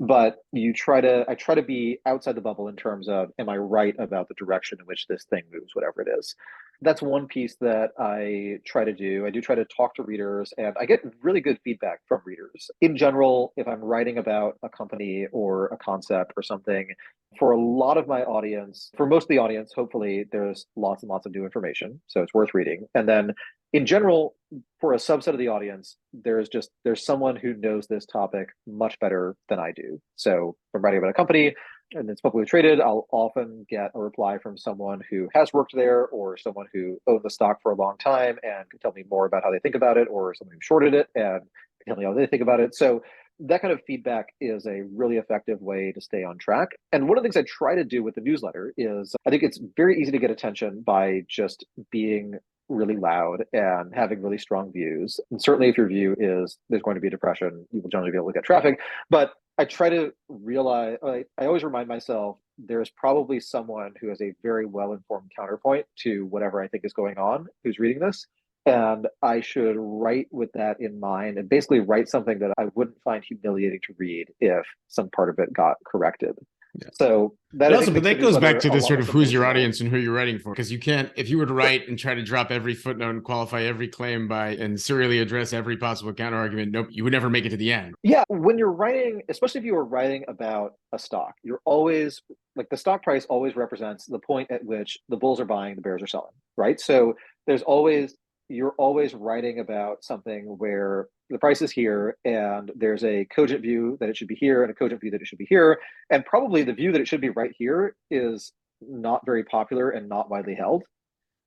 but I try to be outside the bubble in terms of, am I right about the direction in which this thing moves, whatever it is. That's one piece that I try to do. I do try to talk to readers, and I get really good feedback from readers. In general, if I'm writing about a company or a concept or something, for a lot of my audience, for most of the audience, hopefully there's lots and lots of new information. So it's worth reading. And then in general, for a subset of the audience, there's someone who knows this topic much better than I do. So if I'm writing about a company and it's publicly traded, I'll often get a reply from someone who has worked there or someone who owned the stock for a long time and can tell me more about how they think about it, or someone who shorted it and can tell me how they think about it. So that kind of feedback is a really effective way to stay on track. And one of the things I try to do with the newsletter is I think it's very easy to get attention by just being really loud and having really strong views. And certainly if your view is there's going to be a depression, you will generally be able to get traffic. But I try to realize, I always remind myself there's probably someone who has a very well-informed counterpoint to whatever I think is going on, who's reading this. And I should write with that in mind and basically write something that I wouldn't find humiliating to read if some part of it got corrected. Yeah. So that But I also, think but makes the that goes back newsletter to a the lot sort less of who's your emotional. audience and who you're writing for. Because you can't, if you were to write and try to drop every footnote and qualify every claim by and serially address every possible counter argument, nope, you would never make it to the end. Yeah, when you're writing, especially if you are writing about a stock, you're always like the stock price always represents the point at which the bulls are buying, the bears are selling, right? So there's always you're always writing about something where the price is here and there's a cogent view that it should be here and a cogent view that it should be here. And probably the view that it should be right here is not very popular and not widely held.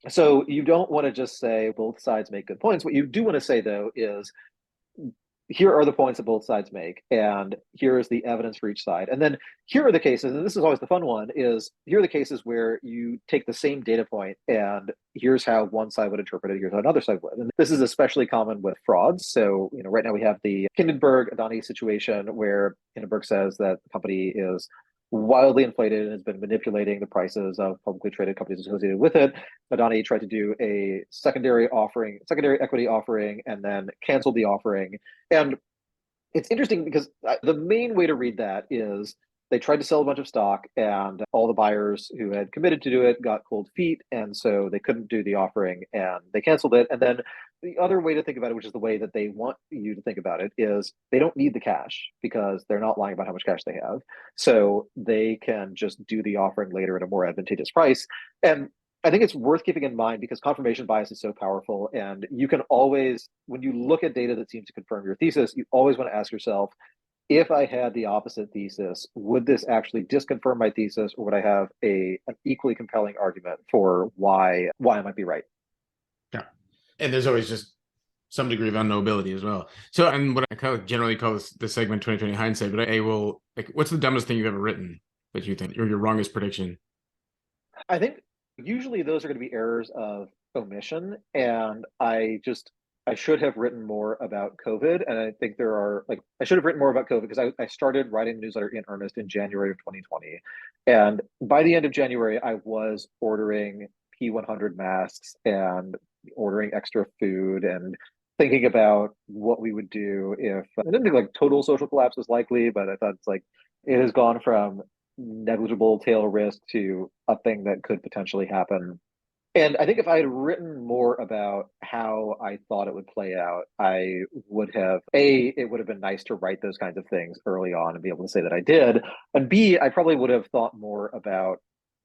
So you don't want to just say both sides make good points. What you do want to say though is here are the points that both sides make, and here is the evidence for each side. And then here are the cases, and this is always the fun one, is here are the cases where you take the same data point and here's how one side would interpret it, here's how another side would. And this is especially common with frauds. So, right now we have the Hindenburg Adani situation where Hindenburg says that the company is wildly inflated and has been manipulating the prices of publicly traded companies associated with it. Adani tried to do a secondary equity offering, and then canceled the offering. And it's interesting because the main way to read that is they tried to sell a bunch of stock, and all the buyers who had committed to do it got cold feet, and so they couldn't do the offering and they canceled it. And then the other way to think about it, which is the way that they want you to think about it, is they don't need the cash because they're not lying about how much cash they have. So they can just do the offering later at a more advantageous price. And I think it's worth keeping in mind because confirmation bias is so powerful. And you can always, when you look at data that seems to confirm your thesis, you always want to ask yourself, if I had the opposite thesis, would this actually disconfirm my thesis, or would I have an equally compelling argument for why I might be right? Yeah. And there's always just some degree of unknowability as well. So, and what I kind of generally call this segment 2020 hindsight, but I will, like, what's the dumbest thing you've ever written that you think, or your wrongest prediction? I think usually those are going to be errors of omission. And I should have written more about COVID. And I think I should have written more about COVID because I started writing the newsletter in earnest in January of 2020. And by the end of January, I was ordering P100 masks and ordering extra food and thinking about what we would do if I didn't think like total social collapse was likely, but I thought it's like it has gone from negligible tail risk to a thing that could potentially happen. And I think if I had written more about how I thought it would play out, I would have it would have been nice to write those kinds of things early on and be able to say that I did. And B, I probably would have thought more about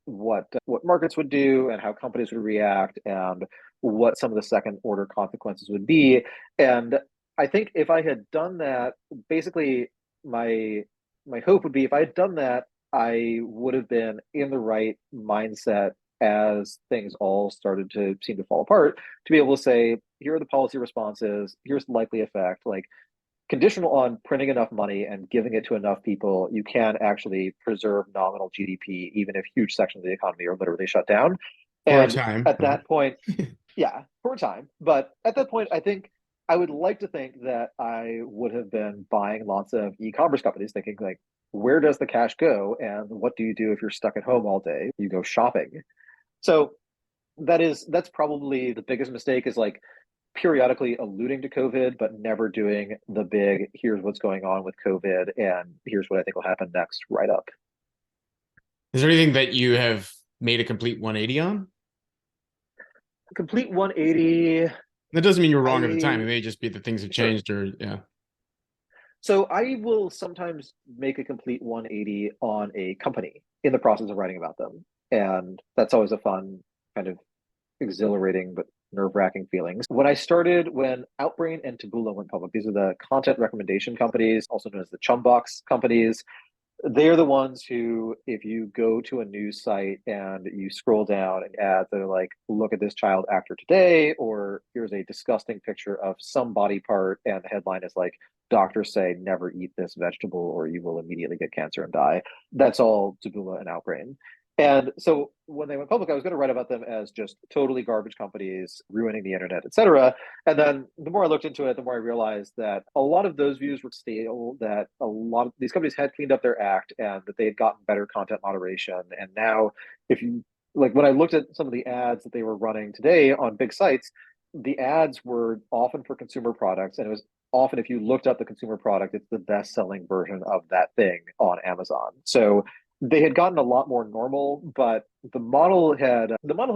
what markets would do and how companies would react and what some of the second order consequences would be. And I think if I had done that, basically my my hope would be if I had done that, I would have been in the right mindset as things all started to seem to fall apart to be able to say, here are the policy responses, here's the likely effect. Like conditional on printing enough money and giving it to enough people, you can actually preserve nominal GDP, even if huge sections of the economy are literally shut down. For a And time, at right? that point, yeah, for a time. But at that point, I think I would like to think that I would have been buying lots of e-commerce companies, thinking like, where does the cash go, and what do you do if you're stuck at home all day? You go shopping. So that's probably the biggest mistake is like periodically alluding to COVID, but never doing the big, here's what's going on with COVID and here's what I think will happen next, right up. Is there anything that you have made a complete 180 on? Complete 180. That doesn't mean you're wrong at the time. It I, may just be that things have sure. changed or yeah. So I will sometimes make a complete 180 on a company in the process of writing about them. And that's always a fun, kind of exhilarating, but nerve-wracking feelings. When Outbrain and Taboola went public, these are the content recommendation companies, also known as the Chumbox companies. They're the ones who, if you go to a news site and you scroll down and ads that are like, look at this child actor today, or here's a disgusting picture of some body part, and the headline is like, doctors say never eat this vegetable or you will immediately get cancer and die. That's all Taboola and Outbrain. And so when they went public, I was going to write about them as just totally garbage companies ruining the internet, et cetera. And then the more I looked into it, the more I realized that a lot of those views were stale, that a lot of these companies had cleaned up their act and that they had gotten better content moderation. And now, if you like, when I looked at some of the ads that they were running today on big sites, the ads were often for consumer products. And it was often, if you looked up the consumer product, it's the best selling version of that thing on Amazon. So they had gotten a lot more normal, but the model had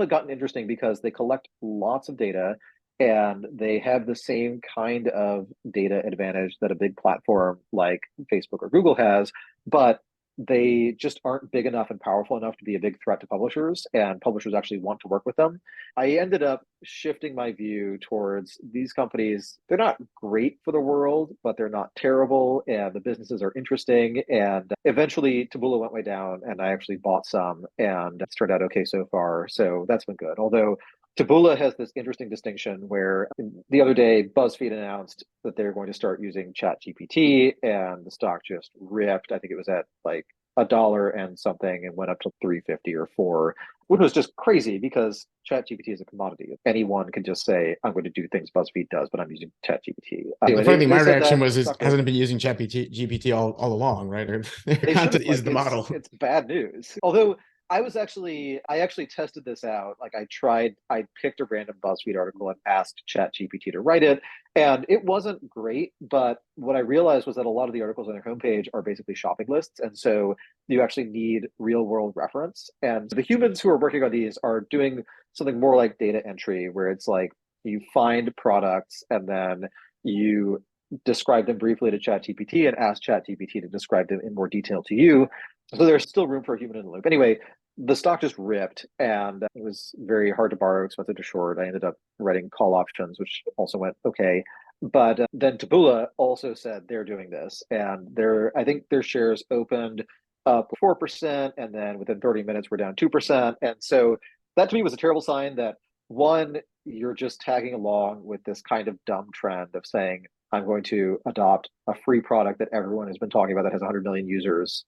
gotten interesting because they collect lots of data and they have the same kind of data advantage that a big platform like Facebook or Google has, but they just aren't big enough and powerful enough to be a big threat to publishers, and publishers actually want to work with them. I ended up shifting my view towards these companies. They're not great for the world, but they're not terrible, and the businesses are interesting. And eventually, Taboola went way down, and I actually bought some, and it's turned out okay so far. So that's been good. Although Taboola has this interesting distinction where the other day BuzzFeed announced that they're going to start using ChatGPT, and the stock just ripped. I think it was at like $1 and something and went up to 350 or 4, which was just crazy because ChatGPT is a commodity. Anyone can just say, I'm going to do things BuzzFeed does, but I'm using ChatGPT. The Anyway, funny thing, they my said reaction that was, is stock hasn't ripped. it been using GPT all along, right? Their They should content have. is Like the model. it's bad news. Although I actually tested this out. Like I picked a random BuzzFeed article and asked ChatGPT to write it, and it wasn't great. But what I realized was that a lot of the articles on their homepage are basically shopping lists, and so you actually need real world reference. And the humans who are working on these are doing something more like data entry, where it's like you find products and then you describe them briefly to ChatGPT and ask ChatGPT to describe them in more detail to you. So there's still room for a human in the loop. Anyway, the stock just ripped and it was very hard to borrow, expensive to short. I ended up writing call options, which also went okay. But then Taboola also said they're doing this, and I think their shares opened up 4%, and then within 30 minutes we're down 2%. And so that to me was a terrible sign that one, you're just tagging along with this kind of dumb trend of saying, I'm going to adopt a free product that everyone has been talking about that has 100 million users.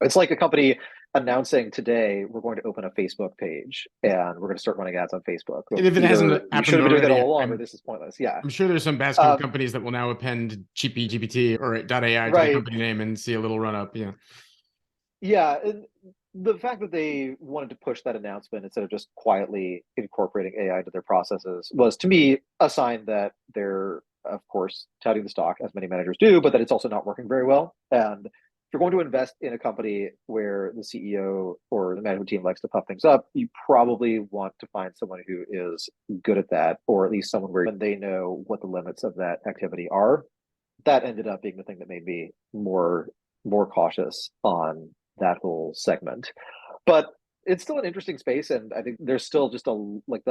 It's like a company announcing today we're going to open a Facebook page and we're going to start running ads on Facebook. And if it hasn't Either we should happened have been doing that already, all along, or this is pointless. Yeah. I'm sure there's some basket of Um, companies that will now append Cheapy GPT or .ai to the right. company name and see a little run up. Yeah. Yeah. And the fact that they wanted to push that announcement instead of just quietly incorporating AI into their processes was, to me, a sign that they're, of course, touting the stock, as many managers do, but that it's also not working very well. And if you're going to invest in a company where the CEO or the management team likes to puff things up, you probably want to find someone who is good at that, or at least someone where they know what the limits of that activity are. That ended up being the thing that made me more cautious on that whole segment. But it's still an interesting space, and I think there's still just a like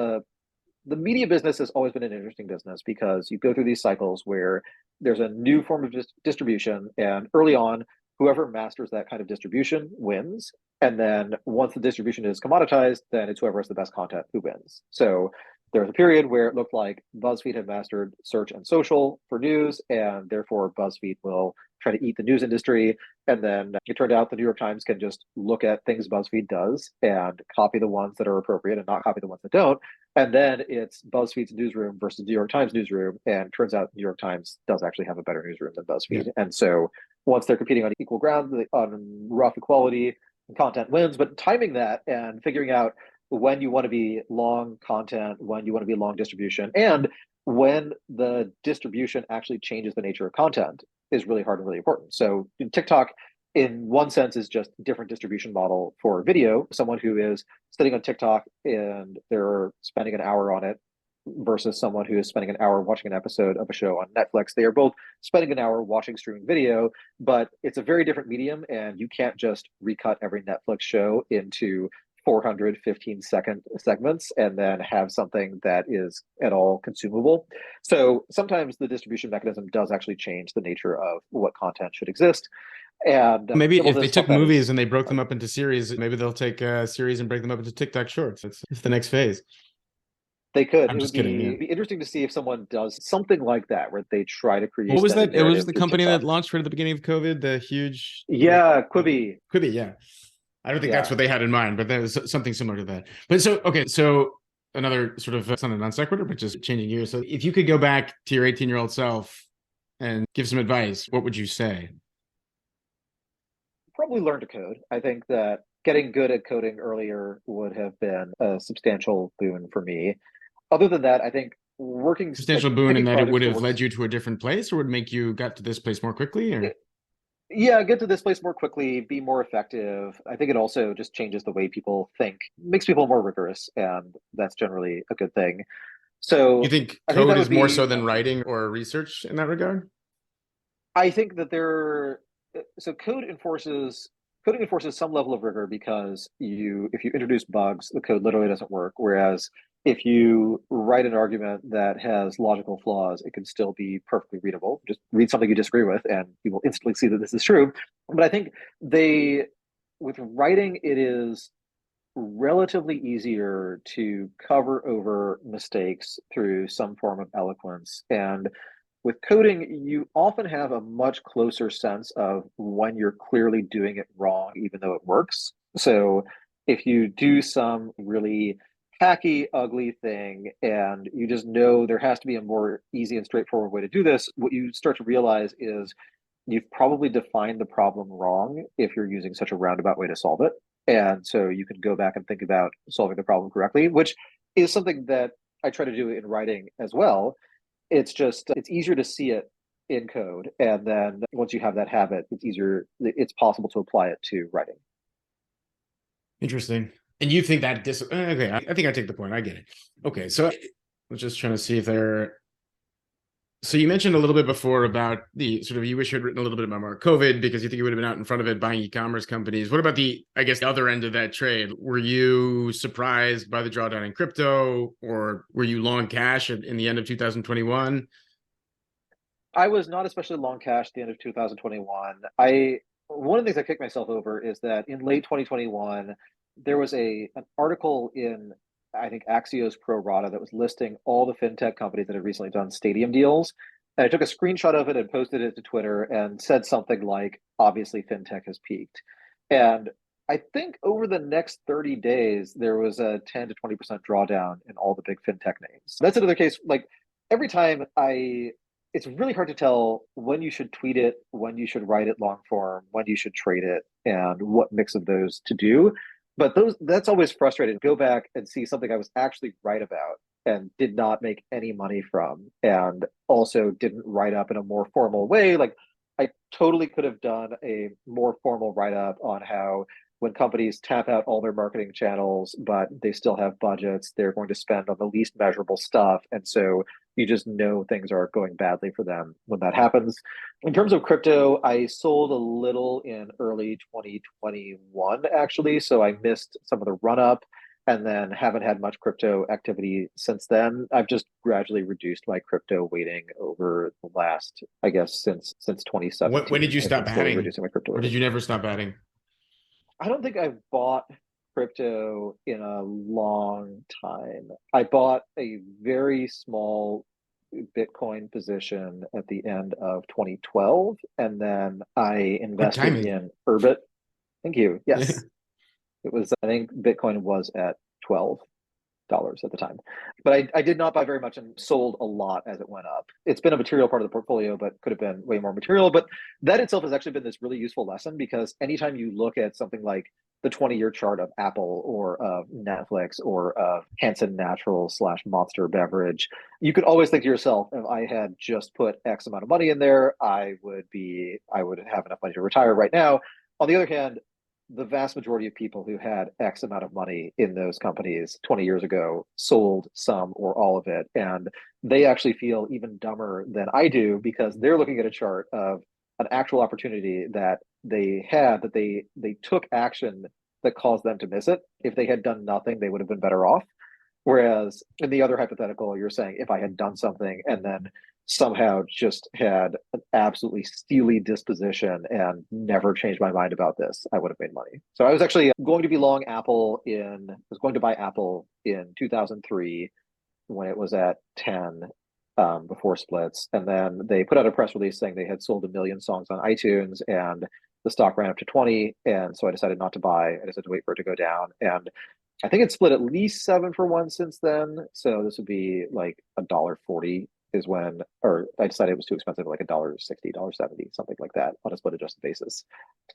the media business has always been an interesting business because you go through these cycles where there's a new form of distribution, and early on, whoever masters that kind of distribution wins. And then once the distribution is commoditized, then it's whoever has the best content who wins. So there was a period where it looked like BuzzFeed had mastered search and social for news, and therefore BuzzFeed will try to eat the news industry. And then it turned out the New York Times can just look at things BuzzFeed does and copy the ones that are appropriate and not copy the ones that don't. And then it's BuzzFeed's newsroom versus New York Times newsroom. And turns out New York Times does actually have a better newsroom than BuzzFeed. Yeah. And so once they're competing on equal ground, on rough equality, content wins. But timing that and figuring out when you want to be long content, when you want to be long distribution, and when the distribution actually changes the nature of content is really hard and really important. So TikTok, in one sense, is just a different distribution model for video. Someone who is sitting on TikTok and they're spending an hour on it versus someone who is spending an hour watching an episode of a show on Netflix. They are both spending an hour watching streaming video, but it's a very different medium, and you can't just recut every Netflix show into 415-second segments and then have something that is at all consumable. So sometimes the distribution mechanism does actually change the nature of what content should exist. And maybe if they took movies and they broke them up into series, maybe they'll take a series and break them up into TikTok shorts. It's the next phase. They could. I'm it just would kidding. be interesting to see if someone does something like that, where they try to create. What was that? It was the company that launched right at the beginning of COVID, the huge. Yeah, Quibi. Quibi, yeah. I don't think that's what they had in mind, but that was something similar to that. But so, okay, so another sort of, it's not a non sequitur, but just changing gears. So if you could go back to your 18-year-old self and give some advice, what would you say? Probably learn to code. I think that getting good at coding earlier would have been a substantial boon for me. Other than that, I think working substantial boon in that it would have led you to a different place, or would make you got to this place more quickly, or yeah, get to this place more quickly, be more effective. I think it also just changes the way people think, makes people more rigorous, and that's generally a good thing. So you think code is more so than writing or research in that regard? I think that coding enforces some level of rigor, because if you introduce bugs, the code literally doesn't work. Whereas if you write an argument that has logical flaws, it can still be perfectly readable. Just read something you disagree with, and you will instantly see that this is true. But I think with writing, it is relatively easier to cover over mistakes through some form of eloquence. And with coding, you often have a much closer sense of when you're clearly doing it wrong, even though it works. So if you do some really hacky, ugly thing, and you just know there has to be a more easy and straightforward way to do this, what you start to realize is you've probably defined the problem wrong if you're using such a roundabout way to solve it. And so you can go back and think about solving the problem correctly, which is something that I try to do in writing as well. It's easier to see it in code. And then once you have that habit, it's possible to apply it to writing. Interesting. And you think that okay, I think I take the point. I get it. Okay, so I was just trying to see if so you mentioned a little bit before about the sort of, you wish you had written a little bit about more COVID because you think you would have been out in front of it buying e-commerce companies. What about the other end of that trade? Were you surprised by the drawdown in crypto, or were you long cash in the end of 2021? I was not especially long cash at the end of 2021. One of the things I kicked myself over is that in late 2021, there was an article in, I think, Axios Pro Rata that was listing all the fintech companies that had recently done stadium deals. And I took a screenshot of it and posted it to Twitter and said something like, obviously fintech has peaked. And I think over the next 30 days, there was a 10 to 20% drawdown in all the big fintech names. That's another case. Like every time it's really hard to tell when you should tweet it, when you should write it long form, when you should trade it, and what mix of those to do. But that's always frustrating. Go back and see something I was actually right about and did not make any money from, and also didn't write up in a more formal way. Like I totally could have done a more formal write up on how when companies tap out all their marketing channels, but they still have budgets, they're going to spend on the least measurable stuff. And so you just know things are going badly for them when that happens. In terms of crypto, I sold a little in early 2021, actually. So I missed some of the run up. and then haven't had much crypto activity since then. I've just gradually reduced my crypto weighting over the last, I guess, since When 2017. did you I've been stop slowly adding? reducing my crypto Or did weighting. you never stop adding? I don't think I've bought crypto in a long time. I bought a very small Bitcoin position at the end of 2012, and then I Good invested timing. in Urbit. Thank you. Yeah. Yes, it was, I think Bitcoin was at $12 at the time. But I did not buy very much and sold a lot as it went up. It's been a material part of the portfolio, but could have been way more material. But that itself has actually been this really useful lesson, because anytime you look at something like the 20-year chart of Apple or of Netflix or of Hanson Natural slash Monster Beverage, you could always think to yourself, if I had just put X amount of money in there, I would have enough money to retire right now. On the other hand, the vast majority of people who had X amount of money in those companies 20 years ago sold some or all of it. And they actually feel even dumber than I do, because they're looking at a chart of an actual opportunity that they had, that they took action that caused them to miss it. If they had done nothing, they would have been better off. Whereas in the other hypothetical, you're saying if I had done something and then somehow just had an absolutely steely disposition and never changed my mind about this, I would have made money. So I was actually going to be long Apple was going to buy Apple in 2003 when it was at 10, before splits. And then they put out a press release saying they had sold 1 million songs on iTunes, and the stock ran up to 20. And so I decided not to buy. I decided to wait for it to go down. And I think it's split at least 7 for 1 since then. So this would be like $1.40 is when, or I decided it was too expensive, like $1.60, $1.70, something like that on a split adjusted basis.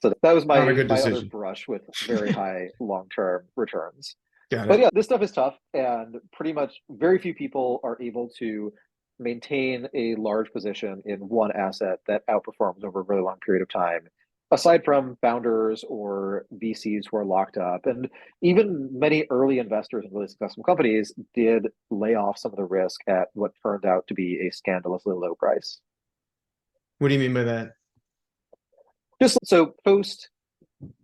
So that was Not a my good other decision. brush with very high long-term returns. Got But it. yeah, this stuff is tough, and pretty much very few people are able to maintain a large position in one asset that outperforms over a really long period of time, aside from founders or VCs who are locked up. And even many early investors in really successful companies did lay off some of the risk at what turned out to be a scandalously low price. What do you mean by that? Just so post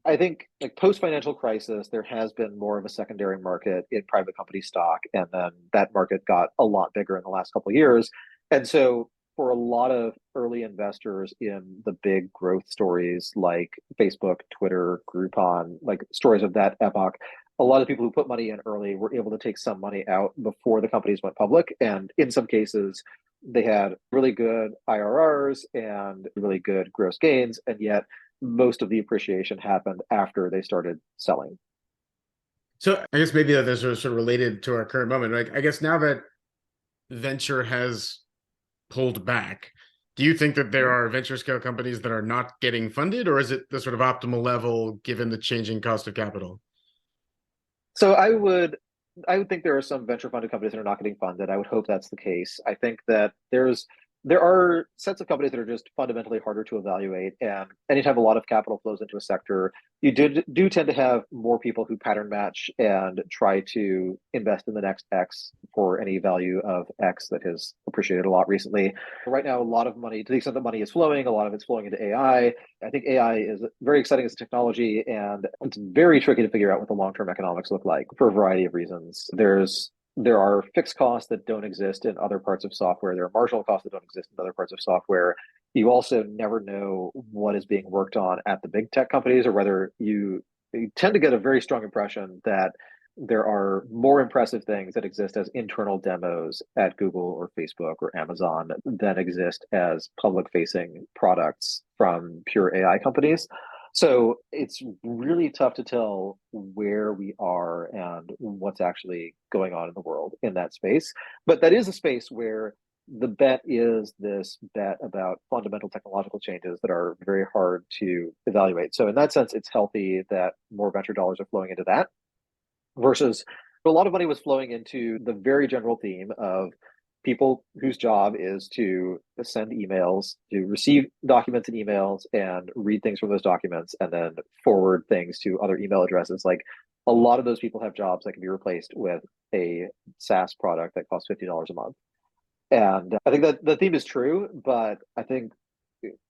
I think like post financial crisis, there has been more of a secondary market in private company stock, and then that market got a lot bigger in the last couple of years. And so, for a lot of early investors in the big growth stories like Facebook, Twitter, Groupon, like stories of that epoch, a lot of people who put money in early were able to take some money out before the companies went public, and in some cases, they had really good IRRs and really good gross gains, and yet most of the appreciation happened after they started selling. So I guess maybe that is sort of related to our current moment. Like, I guess now that venture has pulled back, do you think that there are venture scale companies that are not getting funded, or is it the sort of optimal level given the changing cost of capital? So I would think there are some venture funded companies that are not getting funded. I would hope that's the case. I think that there are sets of companies that are just fundamentally harder to evaluate. And anytime a lot of capital flows into a sector, you do tend to have more people who pattern match and try to invest in the next X for any value of X that has appreciated a lot recently. Right now, a lot of money, to the extent that money is flowing, a lot of it's flowing into AI. I think AI is very exciting as a technology, and it's very tricky to figure out what the long-term economics look like for a variety of reasons. There are fixed costs that don't exist in other parts of software. There are marginal costs that don't exist in other parts of software. You also never know what is being worked on at the big tech companies, or whether you tend to get a very strong impression that there are more impressive things that exist as internal demos at Google or Facebook or Amazon than exist as public facing products from pure AI companies. So it's really tough to tell where we are and what's actually going on in the world in that space. But that is a space where the bet is this bet about fundamental technological changes that are very hard to evaluate. So in that sense, it's healthy that more venture dollars are flowing into that, versus a lot of money was flowing into the very general theme of people whose job is to send emails, to receive documents and emails and read things from those documents and then forward things to other email addresses. Like, a lot of those people have jobs that can be replaced with a SaaS product that costs $50 a month. And I think that the theme is true, but I think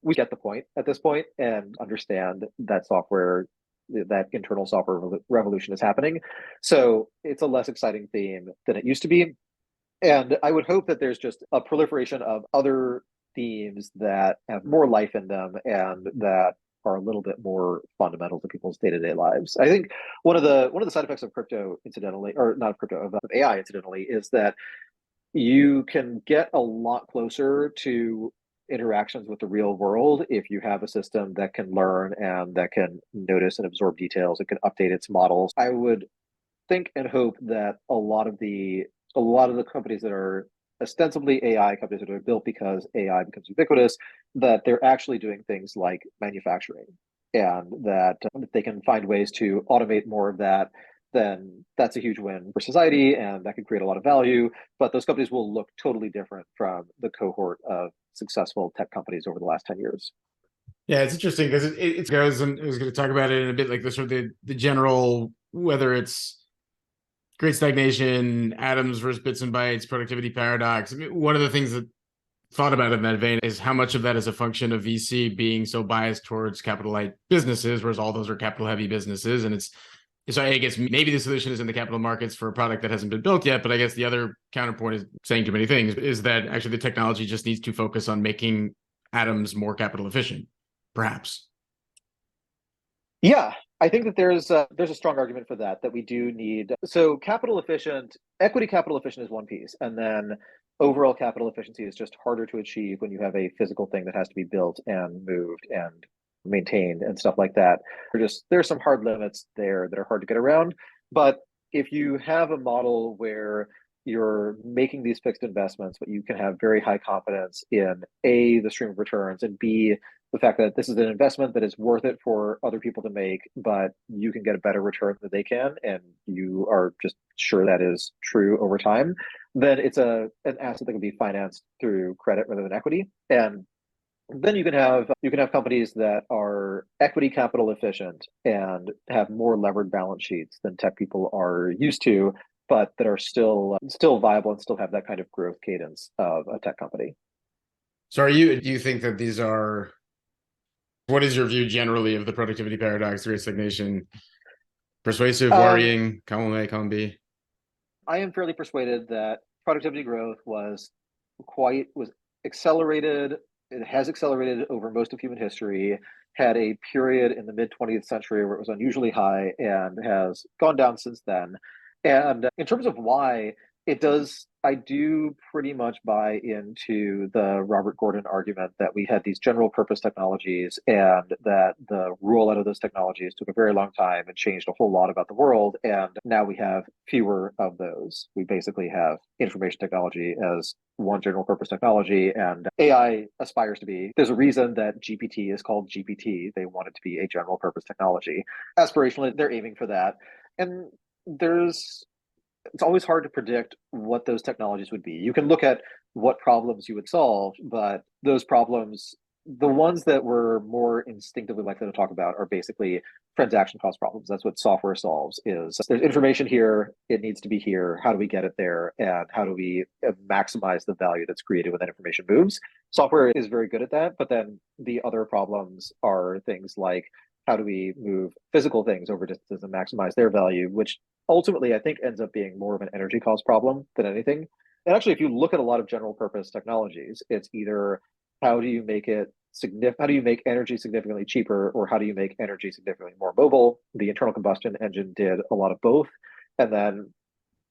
we get the point at this point and understand that software that internal software revolution is happening. So it's a less exciting theme than it used to be. And I would hope that there's just a proliferation of other themes that have more life in them and that are a little bit more fundamental to people's day-to-day lives. I think one of the side effects of crypto, incidentally, or not of crypto, of AI, incidentally, is that you can get a lot closer to interactions with the real world if you have a system that can learn and that can notice and absorb details. It can update its models. I would think and hope that a lot of the companies that are ostensibly AI companies that are built because AI becomes ubiquitous, that they're actually doing things like manufacturing, and that if they can find ways to automate more of that, then that's a huge win for society, and that could create a lot of value. But those companies will look totally different from the cohort of successful tech companies over the last 10 years. Yeah, it's interesting because it goes, and I was going to talk about it in a bit, like the sort of the general, whether it's great stagnation, atoms versus bits and bytes, productivity paradox. I mean, one of the things that thought about in that vein is how much of that is a function of VC being so biased towards capital light businesses, whereas all those are capital heavy businesses. And it's so I guess maybe the solution is in the capital markets for a product that hasn't been built yet. But I guess the other counterpoint is saying too many things is that actually the technology just needs to focus on making atoms more capital efficient, perhaps. Yeah, I think that there's a strong argument for that, that we do need, so capital efficient, equity capital efficient is one piece, and then overall capital efficiency is just harder to achieve when you have a physical thing that has to be built and moved and maintained and stuff like that. There's some hard limits there that are hard to get around. But if you have a model where you're making these fixed investments, but you can have very high confidence in A, the stream of returns, and B, the fact that this is an investment that is worth it for other people to make, but you can get a better return than they can, and you are just sure that is true over time, then it's an asset that can be financed through credit rather than equity. And then you can have companies that are equity capital efficient and have more levered balance sheets than tech people are used to, but that are still viable and still have that kind of growth cadence of a tech company. So do you think that these are, what is your view generally of the productivity paradox, great stagnation? Persuasive, Um, worrying, column A, column B? I am fairly persuaded that productivity growth was accelerated. It has accelerated over most of human history, had a period in the mid 20th century where it was unusually high and has gone down since then. And in terms of why, I do pretty much buy into the Robert Gordon argument that we had these general purpose technologies and that the rollout of those technologies took a very long time and changed a whole lot about the world. And now we have fewer of those. We basically have information technology as one general purpose technology, and AI aspires to be. There's a reason that GPT is called GPT. They want it to be a general purpose technology. Aspirationally, they're aiming for that. And there's it's always hard to predict what those technologies would be. You can look at what problems you would solve, but those problems, the ones that we're more instinctively likely to talk about, are basically transaction cost problems. That's what software solves. Is there's information here, it needs to be here. How do we get it there, and how do we maximize the value that's created when that information moves? Software is very good at that, but then the other problems are things like how do we move physical things over distances and maximize their value, which ultimately I think ends up being more of an energy cost problem than anything. And actually, if you look at a lot of general purpose technologies, it's either how do you make it how do you make energy significantly cheaper, or how do you make energy significantly more mobile? The internal combustion engine did a lot of both. And then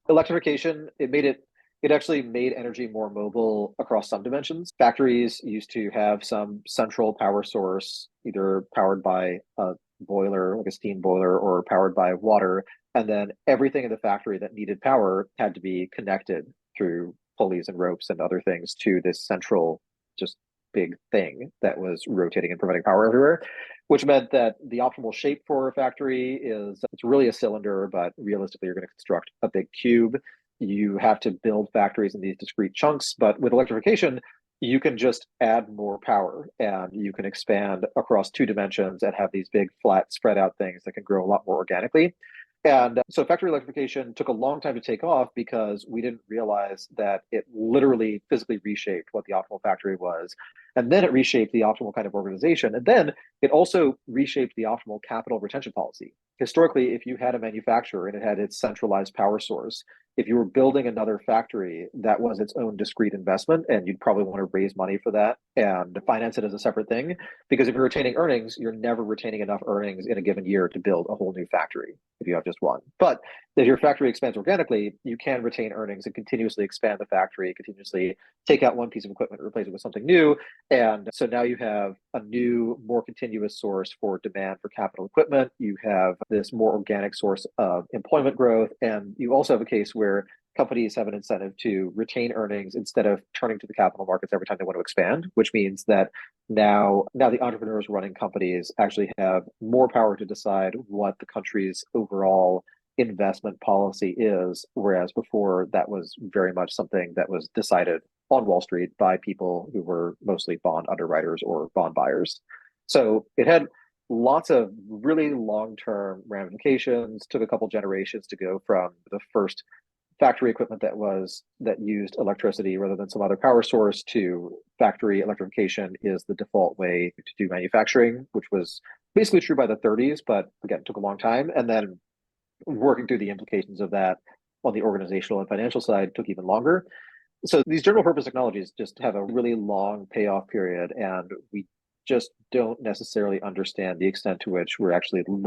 electrification, it actually made energy more mobile across some dimensions. Factories used to have some central power source, either powered by a boiler, like a steam boiler, or powered by water. And then everything in the factory that needed power had to be connected through pulleys and ropes and other things to this central, just big thing that was rotating and providing power everywhere, which meant that the optimal shape for a factory is it's really a cylinder, but realistically, you're going to construct a big cube. You have to build factories in these discrete chunks, but with electrification, you can just add more power and you can expand across two dimensions and have these big, flat, spread out things that can grow a lot more organically. And so factory electrification took a long time to take off because we didn't realize that it literally physically reshaped what the optimal factory was. And then it reshaped the optimal kind of organization. And then it also reshaped the optimal capital retention policy. Historically, if you had a manufacturer and it had its centralized power source, if you were building another factory, that was its own discrete investment, and you'd probably want to raise money for that and finance it as a separate thing. Because if you're retaining earnings, you're never retaining enough earnings in a given year to build a whole new factory if you have just one. But if your factory expands organically, you can retain earnings and continuously expand the factory, continuously take out one piece of equipment, replace it with something new. And so now you have a new, more continuous source for demand for capital equipment. You have this more organic source of employment growth. And you also have a case where companies have an incentive to retain earnings instead of turning to the capital markets every time they want to expand, which means that now the entrepreneurs running companies actually have more power to decide what the country's overall investment policy is, whereas before that was very much something that was decided on Wall Street by people who were mostly bond underwriters or bond buyers. So it had lots of really long-term ramifications, took a couple generations to go from the first factory equipment that used electricity rather than some other power source to factory electrification is the default way to do manufacturing, which was basically true by the 30s, but again, took a long time. And then working through the implications of that on the organizational and financial side took even longer. So these general purpose technologies just have a really long payoff period, and we just don't necessarily understand the extent to which we're actually we're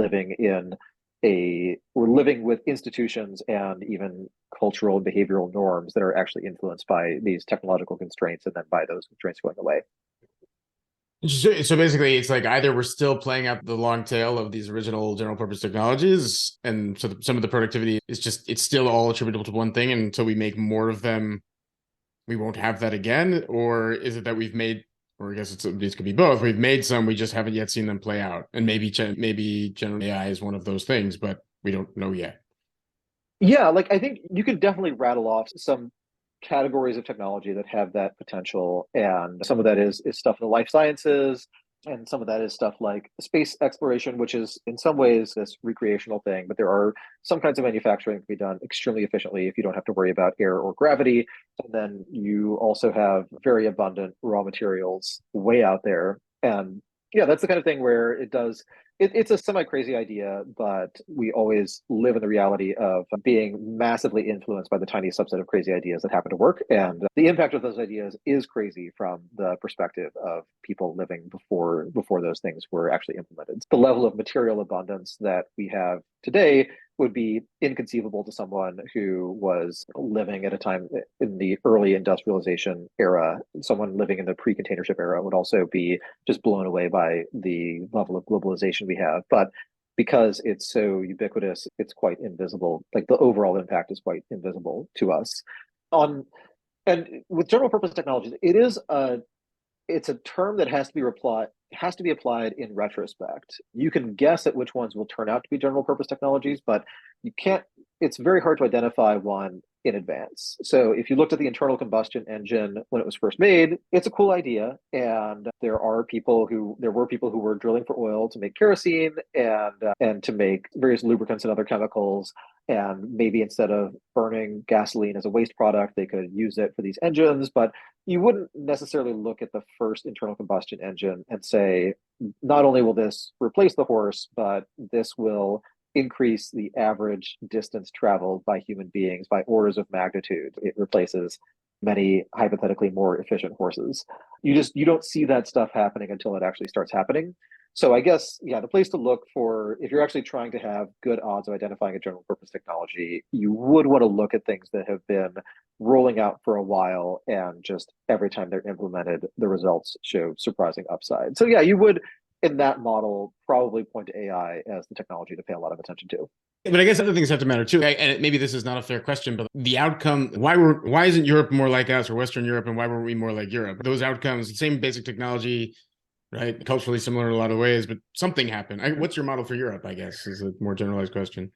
living with institutions and even cultural and behavioral norms that are actually influenced by these technological constraints and then by those constraints going away. So basically, it's like either we're still playing out the long tail of these original general purpose technologies, and so some of the productivity is it's still all attributable to one thing, and until we make more of them, we won't have that again. Or is it that we've made, or I guess these could be both. We've made some, we just haven't yet seen them play out, and maybe general AI is one of those things, but we don't know yet. Yeah, like I think you could definitely rattle off some categories of technology that have that potential, and some of that is stuff in the life sciences, and some of that is stuff like space exploration, which is in some ways this recreational thing, but there are some kinds of manufacturing that can be done extremely efficiently if you don't have to worry about air or gravity. And then you also have very abundant raw materials way out there. And yeah, that's the kind of thing where it's a semi-crazy idea, but we always live in the reality of being massively influenced by the tiny subset of crazy ideas that happen to work. And the impact of those ideas is crazy from the perspective of people living before those things were actually implemented. The level of material abundance that we have today would be inconceivable to someone who was living at a time in the early industrialization era. Someone living in the pre-container ship era would also be just blown away by the level of globalization we have. But because it's so ubiquitous, it's quite invisible. Like the overall impact is quite invisible to us. On and with general purpose technologies, it's a term that has to be applied in retrospect. You can guess at which ones will turn out to be general purpose technologies, but you can't. It's very hard to identify one in advance. So if you looked at the internal combustion engine when it was first made, it's a cool idea, and there were people who were drilling for oil to make kerosene and to make various lubricants and other chemicals. And maybe instead of burning gasoline as a waste product, they could use it for these engines. But you wouldn't necessarily look at the first internal combustion engine and say, not only will this replace the horse, but this will increase the average distance traveled by human beings by orders of magnitude. It replaces many hypothetically more efficient horses. You don't see that stuff happening until it actually starts happening. So I guess, yeah, the place to look for, if you're actually trying to have good odds of identifying a general purpose technology, you would want to look at things that have been rolling out for a while, and just every time they're implemented, the results show surprising upside. So yeah, you would, in that model, probably point to AI as the technology to pay a lot of attention to. But I guess other things have to matter too. And maybe this is not a fair question, but the outcome, why isn't Europe more like us, or Western Europe, and why weren't we more like Europe? Those outcomes, same basic technology, right? Culturally similar in a lot of ways, but something happened. What's your model for Europe, I guess, is a more generalized question.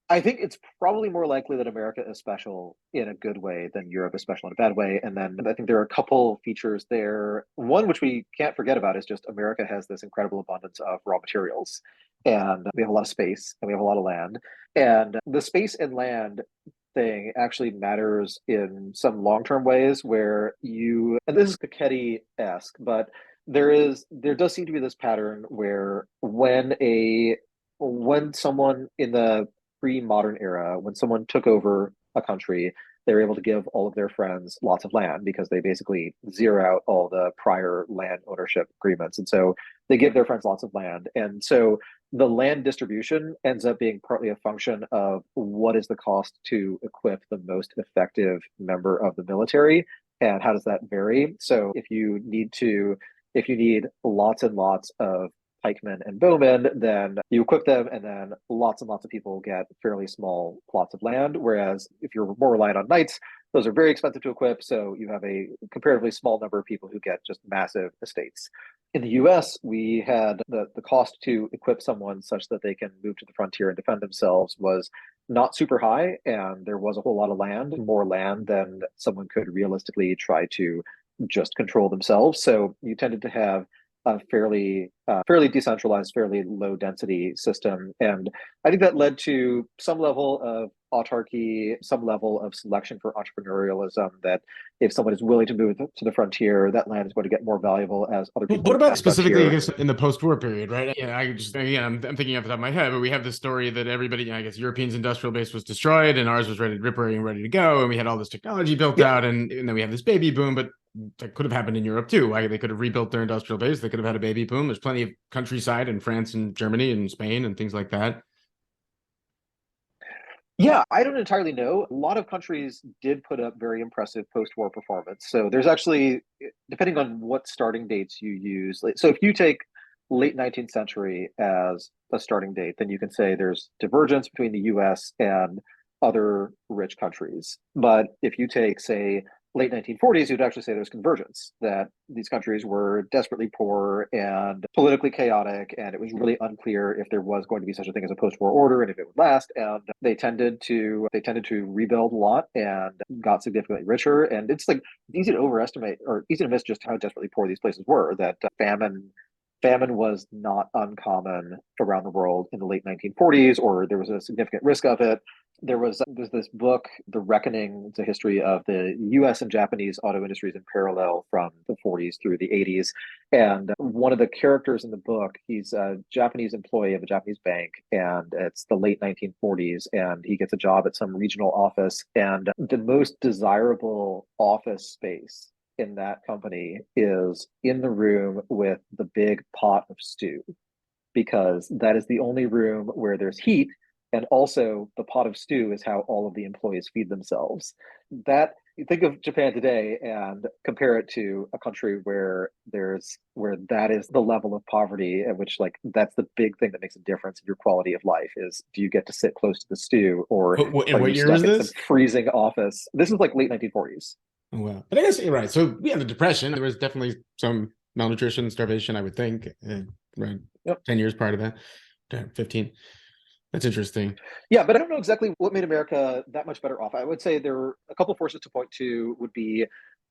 I think it's probably more likely that America is special in a good way than Europe is special in a bad way. And then I think there are a couple features there. One, which we can't forget about, is just America has this incredible abundance of raw materials. And we have a lot of space and we have a lot of land. And the space and land thing actually matters in some long-term ways where and this is Piketty-esque, but there does seem to be this pattern where when someone in the pre-modern era, when someone took over a country, they were able to give all of their friends lots of land because they basically zero out all the prior land ownership agreements. And so they give their friends lots of land. And so the land distribution ends up being partly a function of what is the cost to equip the most effective member of the military and how does that vary. So if you need lots and lots of pikemen and bowmen, then you equip them, and then lots and lots of people get fairly small plots of land. Whereas if you're more reliant on knights, those are very expensive to equip, so you have a comparatively small number of people who get just massive estates. In the US, we had the cost to equip someone such that they can move to the frontier and defend themselves was not super high, and there was a whole lot of land, more land than someone could realistically try to just control themselves. So you tended to have a fairly decentralized, fairly low density system, and I think that led to some level of autarky, some level of selection for entrepreneurialism. That if someone is willing to move to the frontier, that land is going to get more valuable as other Well, people what move to about the specifically, I frontier. guess, in the post-war period, right? Yeah, I'm thinking off the top of my head, but we have this story that everybody, I guess, Europeans' industrial base was destroyed, and ours was ready to go, and we had all this technology built Yep. out, and then we have this baby boom, but that could have happened in Europe too. Like they could have rebuilt their industrial base, they could have had a baby boom. There's plenty of countryside in France and Germany and Spain and things like that. Yeah, I don't entirely know. A lot of countries did put up very impressive post-war performance. So there's actually, depending on what starting dates you use, so if you take late 19th century as a starting date, then you can say there's divergence between the US and other rich countries. But if you take, say, late 1940s, you'd actually say there's convergence, that these countries were desperately poor and politically chaotic, and it was really unclear if there was going to be such a thing as a post-war order and if it would last. And they tended to rebuild a lot and got significantly richer. And it's like easy to overestimate or easy to miss just how desperately poor these places were. That famine was not uncommon around the world in the late 1940s, or there was a significant risk of it. There's this book, The Reckoning. It's a history of the U.S. and Japanese auto industries in parallel from the 40s through the 80s. And one of the characters in the book, he's a Japanese employee of a Japanese bank, and it's the late 1940s, and he gets a job at some regional office, and the most desirable office space in that company is in the room with the big pot of stew, because that is the only room where there's heat. And also, the pot of stew is how all of the employees feed themselves. That you think of Japan today and compare it to a country where that is the level of poverty at which, like, that's the big thing that makes a difference in your quality of life is, do you get to sit close to the stew, or And are what you year was stuck in some this? freezing office? This is like late 1940s. Oh, wow. But I guess you're right. So we had the Depression. There was definitely some malnutrition, starvation, I would think, right? Yep. 10 years prior to that, 15. That's interesting. Yeah, but I don't know exactly what made America that much better off. I would say there were a couple of forces to point to would be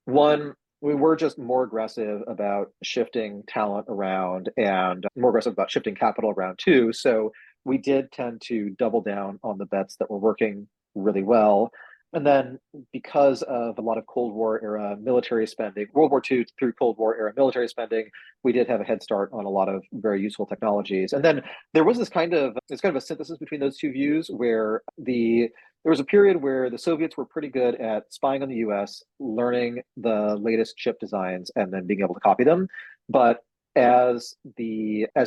one, we were just more aggressive about shifting talent around and more aggressive about shifting capital around too. So we did tend to double down on the bets that were working really well. And then because of a lot of Cold War era military spending, World War II through Cold War era military spending, we did have a head start on a lot of very useful technologies. And then there was this kind of a synthesis between those two views where there was a period where the Soviets were pretty good at spying on the US, learning the latest chip designs, and then being able to copy them. But as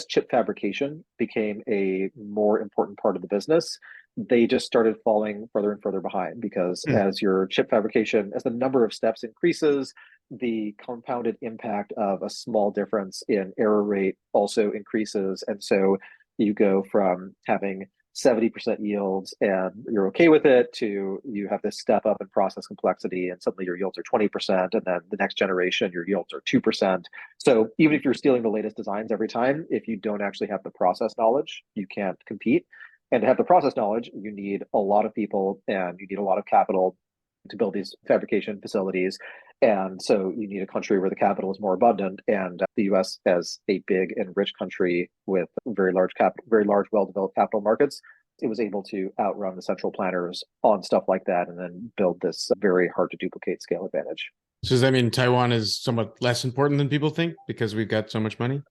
chip fabrication became a more important part of the business, they just started falling further and further behind, because Hmm. as the number of steps increases, the compounded impact of a small difference in error rate also increases. And so you go from having 70% yields and you're okay with it to you have this step up in process complexity and suddenly your yields are 20%. And then the next generation, your yields are 2%. So even if you're stealing the latest designs every time, if you don't actually have the process knowledge, you can't compete. And to have the process knowledge, you need a lot of people and you need a lot of capital to build these fabrication facilities. And so you need a country where the capital is more abundant. And the US, as a big and rich country with very large, well-developed capital markets, it was able to outrun the central planners on stuff like that and then build this very hard to duplicate scale advantage. So does that mean Taiwan is somewhat less important than people think because we've got so much money?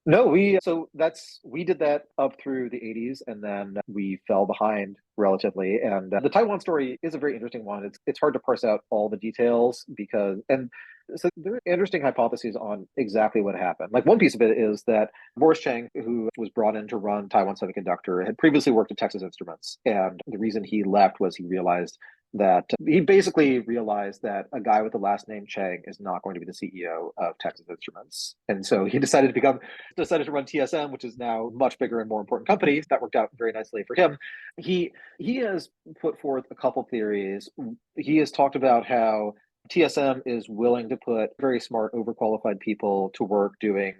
No, we did that up through the 80s and then we fell behind relatively. And the Taiwan story is a very interesting one. It's hard to parse out all the details because and so there are interesting hypotheses on exactly what happened. Like one piece of it is that Morris Chang, who was brought in to run Taiwan Semiconductor, had previously worked at Texas Instruments. And the reason he left was he basically realized that a guy with the last name Chang is not going to be the CEO of Texas Instruments. And so he decided to run TSM, which is now a much bigger and more important company. That worked out very nicely for him. He has put forth a couple theories. He has talked about how TSM is willing to put very smart, overqualified people to work doing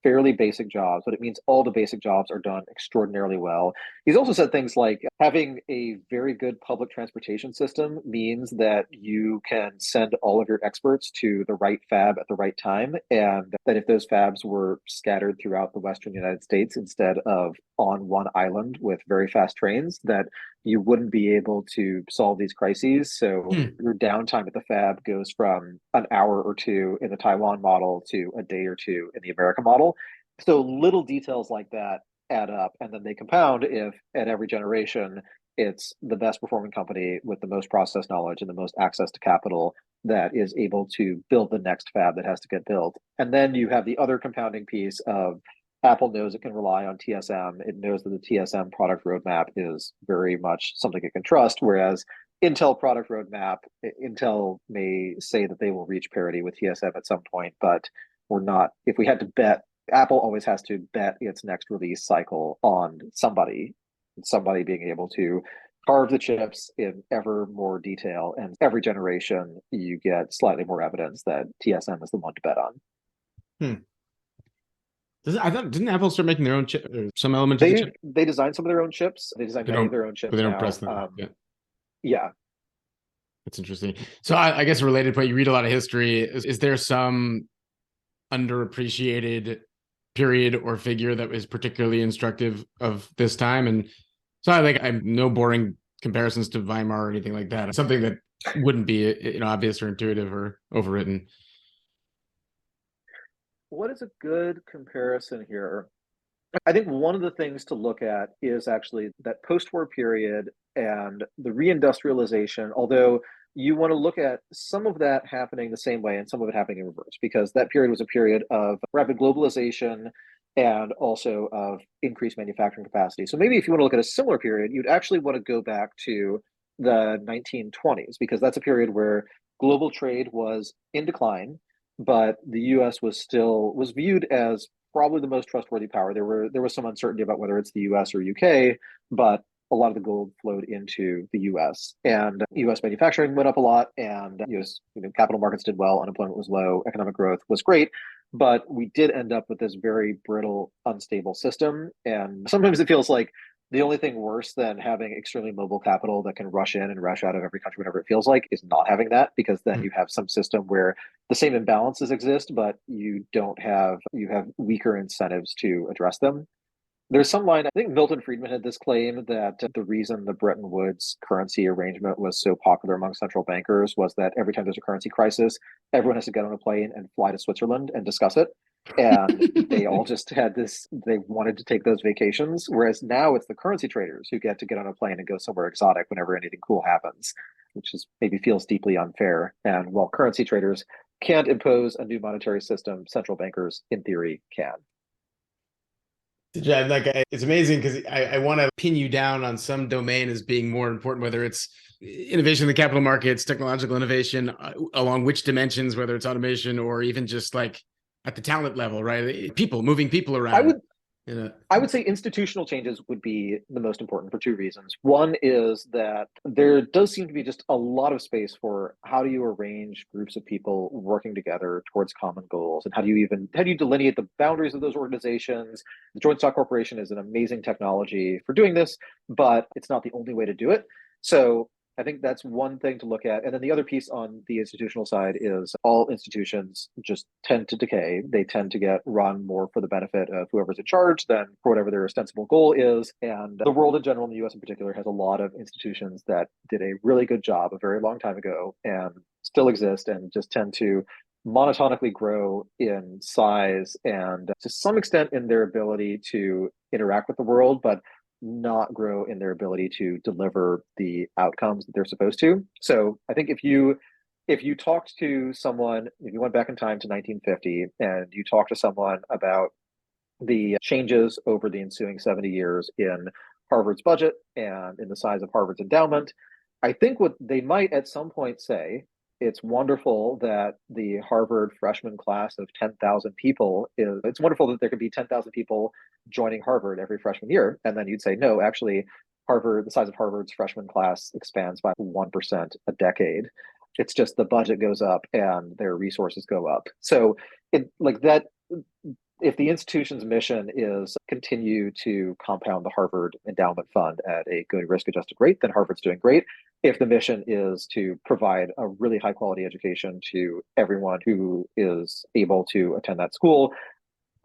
fairly basic jobs, but it means all the basic jobs are done extraordinarily well. He's also said things like having a very good public transportation system means that you can send all of your experts to the right fab at the right time. And that if those fabs were scattered throughout the Western United States instead of on one island with very fast trains, that you wouldn't be able to solve these crises. So your downtime at the fab goes from an hour or two in the Taiwan model to a day or two in the America model. So little details like that add up and then they compound if at every generation it's the best performing company with the most process knowledge and the most access to capital that is able to build the next fab that has to get built. And then you have the other compounding piece of Apple knows it can rely on TSM. It knows that the TSM product roadmap is very much something it can trust, whereas Intel product roadmap, Intel may say that they will reach parity with TSM at some point, but we're not. If we had to bet, Apple always has to bet its next release cycle on somebody being able to carve the chips in ever more detail. And every generation, you get slightly more evidence that TSM is the one to bet on. Hmm. I thought didn't Apple start making their own chip or some element of the chip? They design some of their own chips. They design many of their own chips but they don't now. press them. Yeah. Yeah. That's interesting. So I guess a related point, you read a lot of history. Is there some underappreciated period or figure that was particularly instructive of this time? And so I'm no boring comparisons to Weimar or anything like that. Something that wouldn't be obvious or intuitive or overwritten. What is a good comparison here? I think one of the things to look at is actually that post-war period and the reindustrialization, although you want to look at some of that happening the same way and some of it happening in reverse, because that period was a period of rapid globalization and also of increased manufacturing capacity. So maybe if you want to look at a similar period, you'd actually want to go back to the 1920s, because that's a period where global trade was in decline, but the US was viewed as probably the most trustworthy power. There was some uncertainty about whether it's the US or UK, but a lot of the gold flowed into the US and US manufacturing went up a lot and US capital markets did well, unemployment was low, economic growth was great, but we did end up with this very brittle, unstable system. And sometimes it feels like the only thing worse than having extremely mobile capital that can rush in and rush out of every country whenever it feels like is not having that, because then you have some system where the same imbalances exist, but you have weaker incentives to address them. There's some line, I think Milton Friedman had this claim that the reason the Bretton Woods currency arrangement was so popular among central bankers was that every time there's a currency crisis, everyone has to get on a plane and fly to Switzerland and discuss it. And they all just had they wanted to take those vacations. Whereas now it's the currency traders who get to get on a plane and go somewhere exotic whenever anything cool happens, which is maybe feels deeply unfair. And while currency traders can't impose a new monetary system, central bankers, in theory, can. Yeah, it's amazing because I want to pin you down on some domain as being more important, whether it's innovation in the capital markets, technological innovation, along which dimensions, whether it's automation or even just at the talent level, right? Moving people around. You know, I would say institutional changes would be the most important for two reasons. One is that there does seem to be just a lot of space for how do you arrange groups of people working together towards common goals, and how do you delineate the boundaries of those organizations? The Joint Stock Corporation is an amazing technology for doing this, but it's not the only way to do it. So I think that's one thing to look at. And then the other piece on the institutional side is all institutions just tend to decay. They tend to get run more for the benefit of whoever's in charge than for whatever their ostensible goal is. And the world in general, in the US in particular, has a lot of institutions that did a really good job a very long time ago and still exist and just tend to monotonically grow in size and to some extent in their ability to interact with the world, but not grow in their ability to deliver the outcomes that they're supposed to. So I think if you talked to someone, if you went back in time to 1950 and you talked to someone about the changes over the ensuing 70 years in Harvard's budget and in the size of Harvard's endowment, I think what they might at some point say, it's wonderful that the Harvard freshman class of 10,000 people is, it's wonderful that there could be 10,000 people joining Harvard every freshman year. And then you'd say, no, actually, the size of Harvard's freshman class expands by 1% a decade. It's just the budget goes up and their resources go up. So it like that, if the institution's mission is continue to compound the Harvard endowment fund at a good risk adjusted rate, then Harvard's doing great. If the mission is to provide a really high quality education to everyone who is able to attend that school,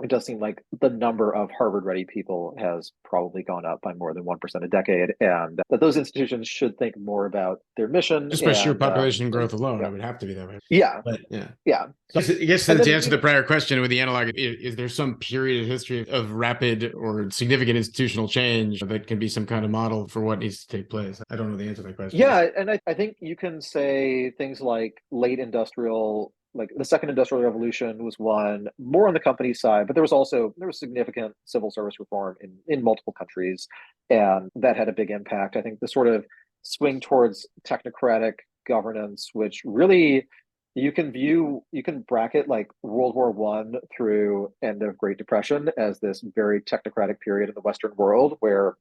it does seem like the number of Harvard ready people has probably gone up by more than 1% a decade, and that those institutions should think more about their mission. just by sheer And population growth alone, yeah, it would have to be that way. yeah, But yeah. yeah. So I guess And to then, answer the prior question with the analog, is there some period of history of rapid or significant institutional change that can be some kind of model for what needs to take place? I don't know the answer to that question. yeah, and I think you can say things like late industrial, like the second industrial revolution was one more on the company side, but there was significant civil service reform in multiple countries, and that had a big impact. I think the sort of swing towards technocratic governance, which really you can bracket like World War One through end of Great Depression as this very technocratic period in the Western world where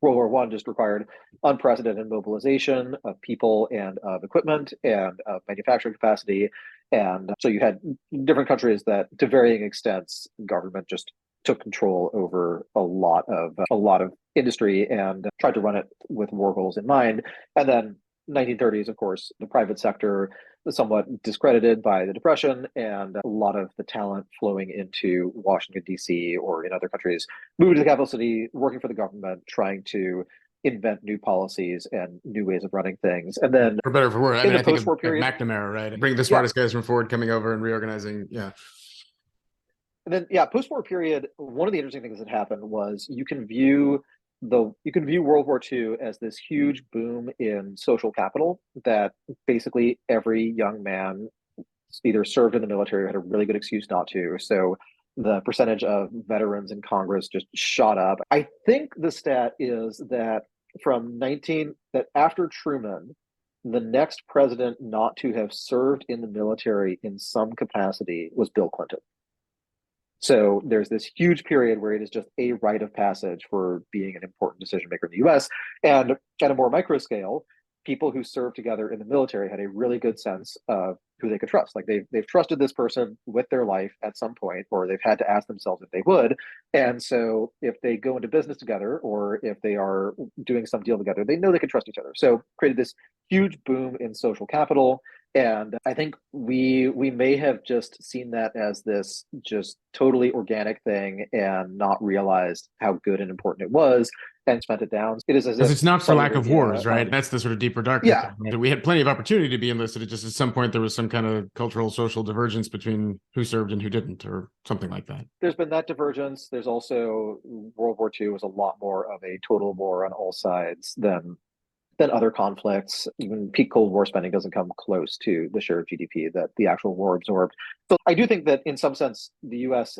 World War One just required unprecedented mobilization of people and of equipment and of manufacturing capacity. And so you had different countries that, to varying extents, government just took control over a lot of industry and tried to run it with war goals in mind. And then 1930s, of course, the private sector was somewhat discredited by the Depression, and a lot of the talent flowing into Washington, D.C., or in other countries, moving to the capital city, working for the government, trying to invent new policies and new ways of running things. And then For better or for worse. I in mean, the I think post war of period, McNamara, right? Bring the yeah. smartest guys from Ford coming over and reorganizing. Yeah. And then, yeah, post war period, one of the interesting things that happened was you can view World War II as this huge boom in social capital that basically every young man either served in the military or had a really good excuse not to. So the percentage of veterans in Congress just shot up. I think the stat is that that after Truman, the next president not to have served in the military in some capacity was Bill Clinton. So there's this huge period where it is just a rite of passage for being an important decision maker in the US. And at a more micro scale, people who served together in the military had a really good sense of who they could trust. Like they've trusted this person with their life at some point, or they've had to ask themselves if they would. And so if they go into business together or if they are doing some deal together, they know they can trust each other. So created this huge boom in social capital. And I think we may have just seen that as this just totally organic thing and not realized how good and important it was and spent it down. It is as Because if it's not for Saudi lack of Arabia, wars, right? That's the sort of deeper darker yeah, thing. Right? We had plenty of opportunity to be enlisted. It just at some point there was some kind of cultural, social divergence between who served and who didn't, or something like that. there's been that divergence. There's also World War II was a lot more of a total war on all sides than other conflicts. Even peak Cold War spending doesn't come close to the share of GDP that the actual war absorbed. So I do think that in some sense, the US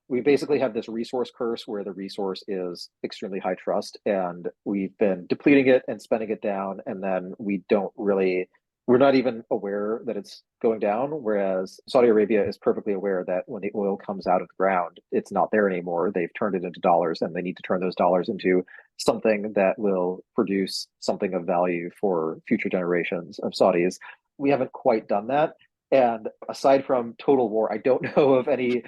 we basically have this resource curse where the resource is extremely high trust, and we've been depleting it and spending it down. And then we don't really we're not even aware that it's going down, whereas Saudi Arabia is perfectly aware that when the oil comes out of the ground, it's not there anymore. They've turned it into dollars, and they need to turn those dollars into something that will produce something of value for future generations of Saudis. We haven't quite done that. And aside from total war, I don't know of any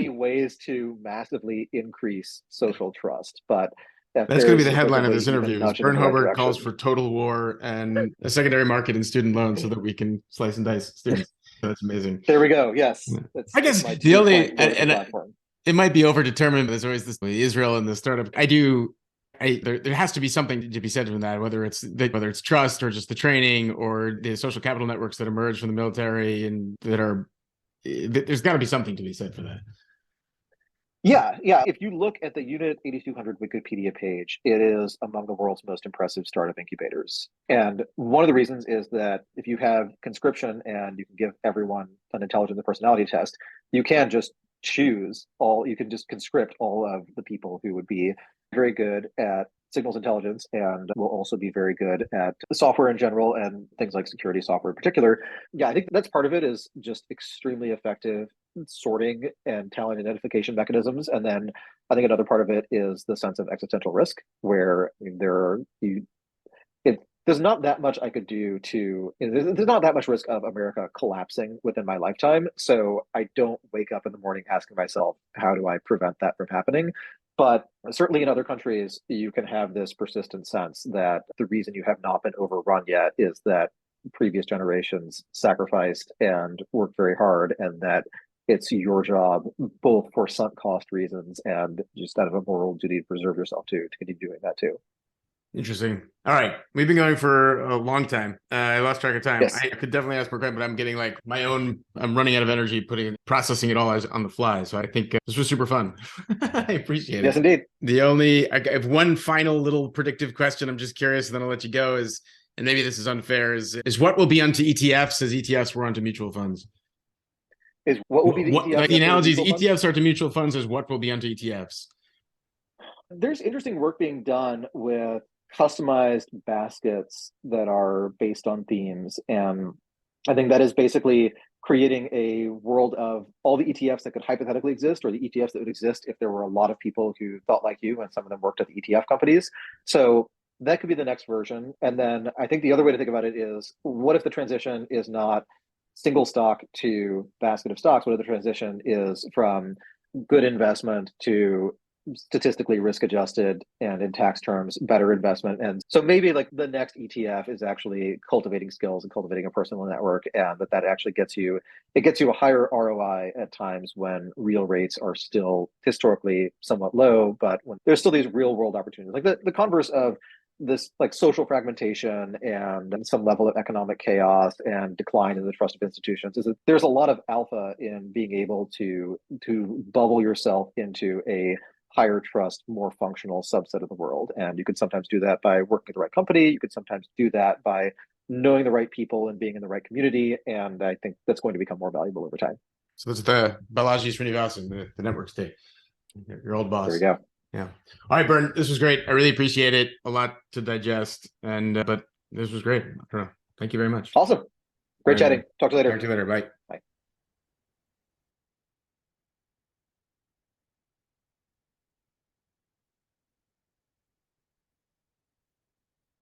ways to massively increase social trust. But That's going to be the if there's a headline of way this to even interview is nudge it in Bern the right Hobart calls direction. for total war and a secondary market in student loans so that we can slice and dice students. That's amazing. There we go. Yes, I that's guess my the 2 point only, political platform. it might be overdetermined, but there's always this Israel and the startup. There has to be something to be said from that, whether it's trust or just the training or the social capital networks that emerge from the military and there's got to be something to be said for that. Yeah, yeah. If you look at the Unit 8200 Wikipedia page, it is among the world's most impressive startup incubators. And one of the reasons is that if you have conscription and you can give everyone an intelligence and personality test, you can just you can just conscript all of the people who would be very good at signals intelligence and will also be very good at software in general and things like security software in particular. Yeah, I think that's part of it is just extremely effective sorting and talent identification mechanisms. And then I think another part of it is the sense of existential risk, where there's not that much I could do there's not that much risk of America collapsing within my lifetime. So I don't wake up in the morning asking myself, how do I prevent that from happening? But certainly in other countries, you can have this persistent sense that the reason you have not been overrun yet is that previous generations sacrificed and worked very hard, and that it's your job, both for sunk cost reasons and just out of a moral duty to preserve yourself to continue doing that too. Interesting. All right. We've been going for a long time. I lost track of time. Yes. I could definitely ask more questions, but I'm getting I'm running out of energy processing it all on the fly. So I think this was super fun. I appreciate Yes, it. indeed. I have one final little predictive question. I'm just curious, and then I'll let you go and maybe this is unfair, is what will be onto ETFs as ETFs were onto mutual funds? Is what will be the ETFs like the analogy is funds? ETFs are to mutual funds as what will be onto ETFs? There's interesting work being done with customized baskets that are based on themes. And I think that is basically creating a world of all the ETFs that could hypothetically exist, or the ETFs that would exist if there were a lot of people who thought like you and some of them worked at the ETF companies. So that could be the next version. And then I think the other way to think about it is, what if the transition is not single stock to basket of stocks? What if the transition is from good investment to statistically risk adjusted and in tax terms better investment? And so maybe like the next ETF is actually cultivating skills and cultivating a personal network, and that actually gets you a higher ROI at times when real rates are still historically somewhat low, but when there's still these real world opportunities. Like the converse of this like social fragmentation and some level of economic chaos and decline in the trust of institutions is that there's a lot of alpha in being able to bubble yourself into a higher trust, more functional subset of the world. And you could sometimes do that by working at the right company. You could sometimes do that by knowing the right people and being in the right community. And I think that's going to become more valuable over time. So that's the Balaji Srinivasan, the network state, your old boss. There we go. Yeah. All right, Bern, this was great. I really appreciate it. A lot to digest, but this was great. Thank you very much. Awesome. Great chatting. Talk to you later. Talk to you later. Bye. Bye.